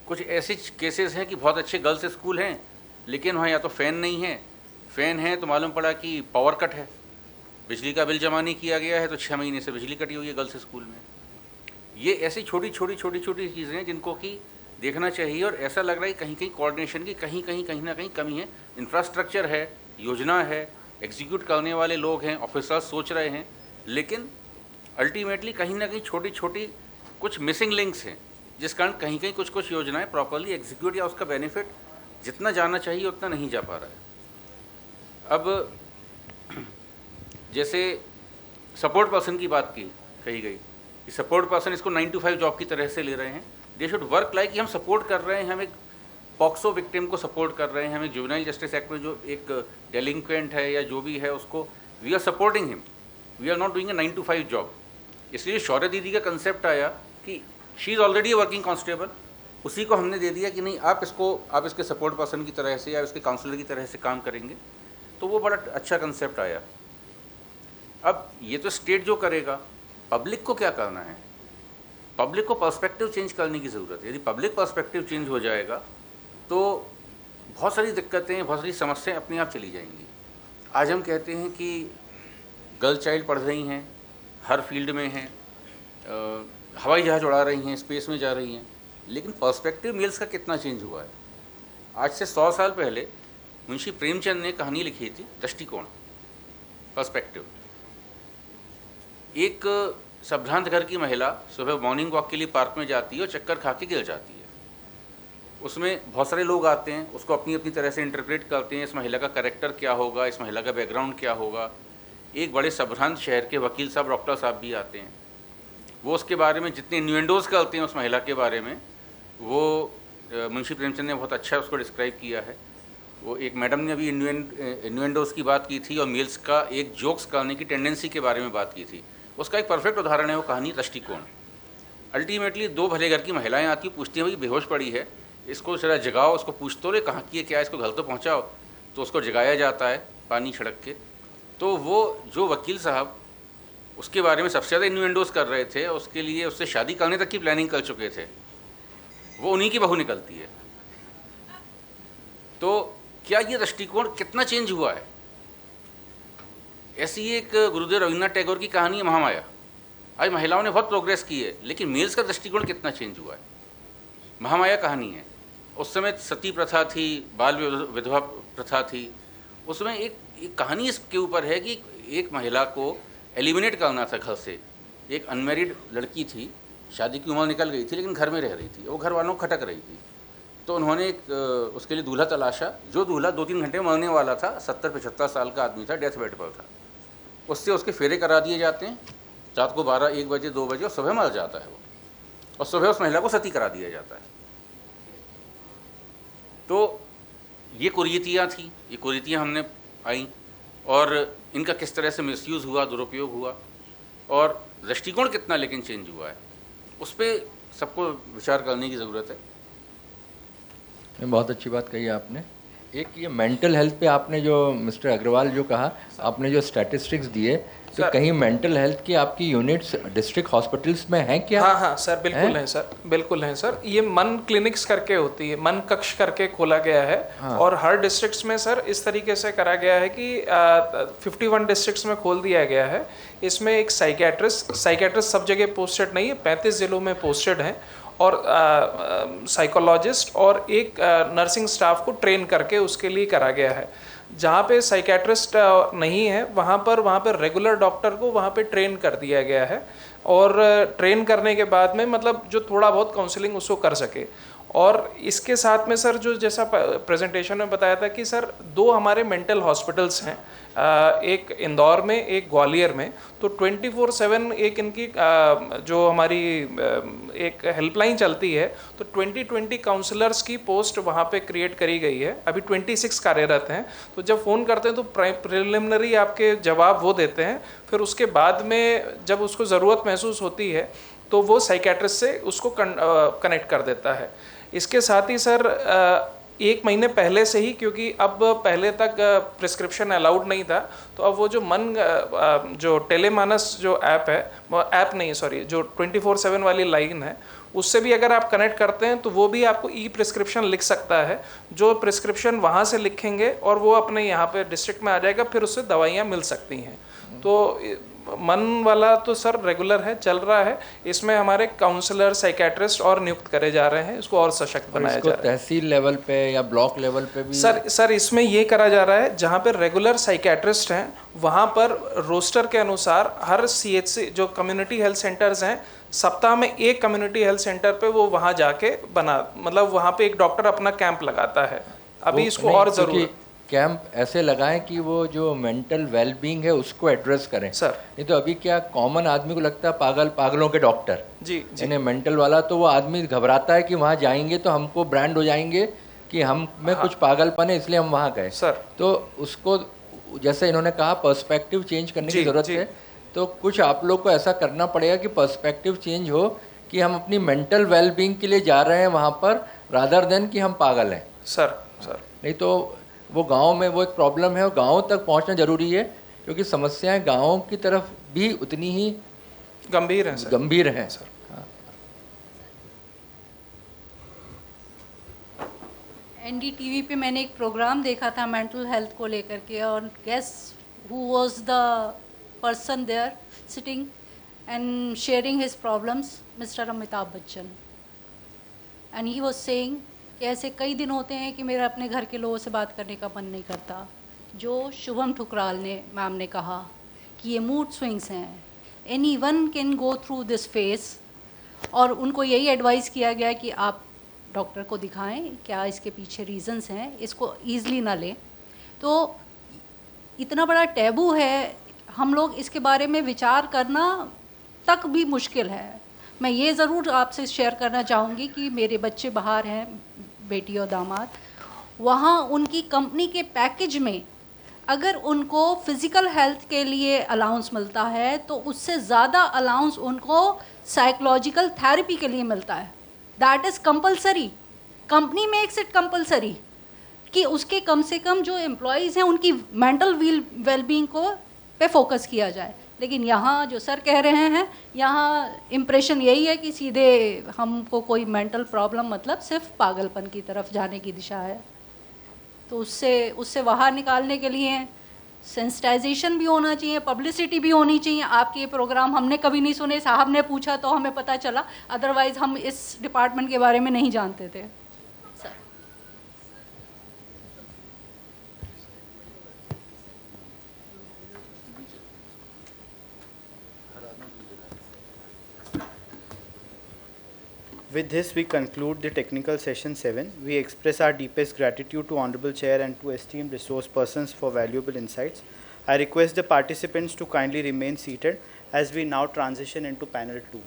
कुछ ऐसे केसेस हैं कि बहुत अच्छे गर्ल्स स्कूल हैं लेकिन वहाँ या तो फ़ैन नहीं है, फ़ैन है तो मालूम पड़ा कि पावर कट है, बिजली का बिल जमा नहीं किया गया है तो 6 महीने से बिजली कटी हुई है गर्ल्स स्कूल में। ये ऐसी छोटी छोटी चीज़ें हैं जिनको कि देखना चाहिए, और ऐसा लग रहा है कि कहीं कहीं कोऑर्डिनेशन की कहीं ना कहीं कमी है। इंफ्रास्ट्रक्चर है, योजना है, एग्जीक्यूट करने वाले लोग हैं, ऑफिसर्स सोच रहे हैं, लेकिन अल्टीमेटली कहीं ना कहीं छोटी कुछ मिसिंग लिंक्स हैं, जिस कारण कहीं कुछ योजनाएं प्रॉपरली एग्जीक्यूट या उसका बेनिफिट जितना जाना चाहिए उतना नहीं जा पा रहा है। अब जैसे सपोर्ट पर्सन की बात कही गई, सपोर्ट पर्सन इसको 9 to 5 जॉब की तरह से ले रहे हैं। दे शुड वर्क लाइक कि हम सपोर्ट कर रहे हैं, हम एक पॉक्सो विक्टिम को सपोर्ट कर रहे हैं, हम एक जुवेनाइल जस्टिस एक्ट में जो एक डेलिंक्वेंट है या जो भी है उसको we are supporting him, we are not doing a 9 to 5 job. इसलिए शौर्य दीदी का कंसेप्ट आया कि she is already a working constable, उसी को हमने दे दिया कि नहीं आप इसके सपोर्ट पर्सन की तरह से या इसके काउंसलर की तरह से काम करेंगे, तो वो बड़ा अच्छा कंसेप्ट आया। अब ये तो स्टेट जो करेगा, पब्लिक को क्या करना है? पब्लिक को पर्सपेक्टिव चेंज करने की ज़रूरत है। यदि पब्लिक पर्सपेक्टिव चेंज हो जाएगा तो बहुत सारी दिक्कतें, बहुत सारी समस्याएं अपने आप चली जाएंगी। आज हम कहते हैं कि गर्ल चाइल्ड पढ़ रही हैं, हर फील्ड में हैं, हवाई जहाज़ उड़ा रही हैं, स्पेस में जा रही हैं, लेकिन पर्सपेक्टिव मेल्स का कितना चेंज हुआ है? आज से 100 साल पहले मुंशी प्रेमचंद ने कहानी लिखी थी दृष्टिकोण, पर्सपेक्टिव। एक संभ्रांत घर की महिला सुबह मॉर्निंग वॉक के लिए पार्क में जाती है और चक्कर खा के गिर जाती है। उसमें बहुत सारे लोग आते हैं, उसको अपनी अपनी तरह से इंटरप्रेट करते हैं, इस महिला का कैरेक्टर क्या होगा, इस महिला का बैकग्राउंड क्या होगा। एक बड़े संभ्रांत शहर के वकील साहब, डॉक्टर साहब भी आते हैं, वो उसके बारे में जितने इन्वेंडोज़ करते हैं उस महिला के बारे में, वो मुंशी प्रेमचंद ने बहुत अच्छा उसको डिस्क्राइब किया है। वो एक मैडम ने अभी इन्वेंडोज़ की बात की थी और मेल्स का एक जोक्स करने की टेंडेंसी के बारे में बात की थी। उसका एक परफेक्ट उदाहरण है वो कहानी दृष्टिकोण। अल्टीमेटली 2 भले घर की महिलाएं आती, पूछती हैं भाई बेहोश पड़ी है, इसको जरा जगाओ, उसको पूछ तो ले कहाँ की है, क्या है, इसको घर तो पहुँचाओ। तो उसको जगाया जाता है पानी छिड़क के। तो वो जो वकील साहब उसके बारे में सबसे ज़्यादा इन्वेंडोज कर रहे थे, उसके लिए उससे शादी करने तक की प्लानिंग कर चुके थे, वो उन्हीं की बहू निकलती है। तो क्या ये दृष्टिकोण कितना चेंज हुआ है? ऐसी एक गुरुदेव रविन्द्रनाथ टैगोर की कहानी है महामाया। आज महिलाओं ने बहुत प्रोग्रेस की है, लेकिन मेल्स का दृष्टिकोण कितना चेंज हुआ है? महामाया कहानी है। उस समय सती प्रथा थी, बाल विधवा प्रथा थी। उसमें एक कहानी इसके ऊपर है कि एक महिला को एलिमिनेट करना था घर से। एक अनमेरिड लड़की थी, शादी की उम्र निकल गई थी, लेकिन घर में रह रही थी, वो घर वालों को खटक रही थी। तो उन्होंने उसके लिए दूल्हा तलाशा। जो दूल्हा 2-3 घंटे में मरने वाला था, 70-75 साल का आदमी था, डेथ बेड पर था। उससे उसके फेरे करा दिए जाते हैं रात को 12-1 बजे 2 बजे, और सुबह मर जाता है वो, और सुबह उस महिला को सती करा दिया जाता है। तो ये कुरीतियाँ थी, ये कुरीतियाँ हमने आई, और इनका किस तरह से मिसयूज़ हुआ, दुरुपयोग हुआ, और दृष्टिकोण कितना लेकिन चेंज हुआ है, उस पर सबको विचार करने की ज़रूरत है। बहुत अच्छी बात कही आपने। एक ये मेंटल हेल्थ पे आपने जो मिस्टर अग्रवाल जो कहा, आपने जो स्टैटिस्टिक्स दिए, तो कहीं मेंटल हेल्थ की आपकी यूनिट्स डिस्ट्रिक्ट हॉस्पिटल्स में हैं क्या? हाँ सर, बिल्कुल हैं सर, बिल्कुल हैं सर। ये मन क्लिनिक्स करके होती है, मन कक्ष करके खोला गया है। और हर डिस्ट्रिक्ट्स में सर इस तरीके से करा गया है कि 51 डिस्ट्रिक्ट्स में खोल दिया गया है। इसमें एक साइकेट्रिस्ट सब जगह पोस्टेड नहीं है, 35 ज़िलों में पोस्टेड हैं, और साइकोलॉजिस्ट और एक नर्सिंग स्टाफ को ट्रेन करके उसके लिए करा गया है। जहाँ पे साइकेट्रिस्ट नहीं है वहाँ पर रेगुलर डॉक्टर को वहाँ पे ट्रेन कर दिया गया है, और ट्रेन करने के बाद में मतलब जो थोड़ा बहुत काउंसलिंग उसको कर सके। और इसके साथ में सर जो जैसा प्रेजेंटेशन में बताया था कि सर 2 हमारे मेंटल हॉस्पिटल्स हैं, एक इंदौर में, एक ग्वालियर में। तो 24/7 एक इनकी जो हमारी एक हेल्पलाइन चलती है, तो 20 काउंसलर्स की पोस्ट वहाँ पे क्रिएट करी गई है। अभी 26 कार्यरत हैं। तो जब फ़ोन करते हैं तो प्रिलिमिनरी आपके जवाब वो देते हैं, फिर उसके बाद में जब उसको ज़रूरत महसूस होती है तो वो साइकेट्रिस्ट से उसको कनेक्ट कर देता है। इसके साथ ही सर 1 महीने पहले से ही, क्योंकि अब पहले तक प्रिस्क्रिप्शन अलाउड नहीं था, तो अब वो जो टेलीमानस जो ऐप है, ऐप नहीं सॉरी, जो 24/7 वाली लाइन है, उससे भी अगर आप कनेक्ट करते हैं तो वो भी आपको ई प्रिस्क्रिप्शन लिख सकता है। जो प्रिस्क्रिप्शन वहाँ से लिखेंगे और वो अपने यहाँ पे डिस्ट्रिक्ट में आ जाएगा, फिर उससे दवाइयाँ मिल सकती हैं। तो मन वाला तो सर रेगुलर है, चल रहा है। इसमें हमारे काउंसलर, साइकेट्रिस्ट और नियुक्त करे जा रहे हैं, इसको और सशक्त बनाया जा रहा है। तहसील लेवल पे या ब्लॉक लेवल पे भी सर इसमें ये करा जा रहा है, जहाँ पर रेगुलर साइकेट्रिस्ट हैं वहाँ पर रोस्टर के अनुसार हर CHC जो कम्युनिटी हेल्थ सेंटर्स हैं, सप्ताह में एक कम्युनिटी हेल्थ सेंटर पे वो वहाँ जाके मतलब वहाँ पे एक डॉक्टर अपना कैंप लगाता है। अभी इसको और ज़रूर कैंप ऐसे लगाएं कि वो जो मेंटल वेलबींग है उसको एड्रेस करें सर। नहीं तो अभी क्या कॉमन आदमी को लगता है पागलों के डॉक्टर, जी यानी मेंटल वाला, तो वो आदमी घबराता है कि वहाँ जाएंगे तो हमको ब्रांड हो जाएंगे कि हम में कुछ पागलपन है, इसलिए हम वहाँ गए सर। तो उसको जैसे इन्होंने कहा पर्सपेक्टिव चेंज करने की ज़रूरत है। तो कुछ आप लोग को ऐसा करना पड़ेगा कि पर्सपेक्टिव चेंज हो कि हम अपनी मेंटल वेलबींग के लिए जा रहे हैं वहाँ पर, रादर देन कि हम पागल हैं। सर नहीं तो वो गांव में वो एक प्रॉब्लम है, और गांव तक पहुंचना ज़रूरी है, क्योंकि समस्याएं गांवों की तरफ भी उतनी ही गंभीर हैं सर। हाँ। NDTV पे मैंने एक प्रोग्राम देखा था मेंटल हेल्थ को लेकर के, और guess who was the person there sitting and sharing his problems, mister Amitabh Bachchan. And he was saying कि ऐसे कई दिन होते हैं कि मेरा अपने घर के लोगों से बात करने का मन नहीं करता। जो शुभम ठुकराल ने मैम ने कहा कि ये मूड स्विंग्स हैं, anyone can go through this face, और उनको यही एडवाइस किया गया कि आप डॉक्टर को दिखाएं, क्या इसके पीछे रीजंस हैं, इसको ईज़िली ना लें। तो इतना बड़ा टैबू है, हम लोग इसके बारे में विचार करना तक भी मुश्किल है। मैं ये ज़रूर आपसे शेयर करना चाहूँगी कि मेरे बच्चे बाहर हैं, बेटी और दामाद, वहाँ उनकी कंपनी के पैकेज में अगर उनको फ़िज़िकल हेल्थ के लिए अलाउंस मिलता है तो उससे ज़्यादा अलाउंस उनको साइकोलॉजिकल थेरेपी के लिए मिलता है। That is compulsory. Company makes it compulsory कि उसके कम से कम जो एम्प्लॉयज़ हैं उनकी मेंटल वेलबींग को पे फोकस किया जाए। लेकिन यहाँ जो सर कह रहे हैं, यहाँ इम्प्रेशन यही है कि सीधे हमको कोई मेंटल प्रॉब्लम मतलब सिर्फ पागलपन की तरफ जाने की दिशा है। तो उससे बाहर निकालने के लिए सेंसिटाइजेशन भी होना चाहिए, पब्लिसिटी भी होनी चाहिए। आपके ये प्रोग्राम हमने कभी नहीं सुने, साहब ने पूछा तो हमें पता चला, अदरवाइज़ हम इस डिपार्टमेंट के बारे में नहीं जानते थे। With this, we conclude the technical session 7. We express our deepest gratitude to Honorable Chair and to esteemed resource persons for valuable insights. I request the participants to kindly remain seated as we now transition into panel 2.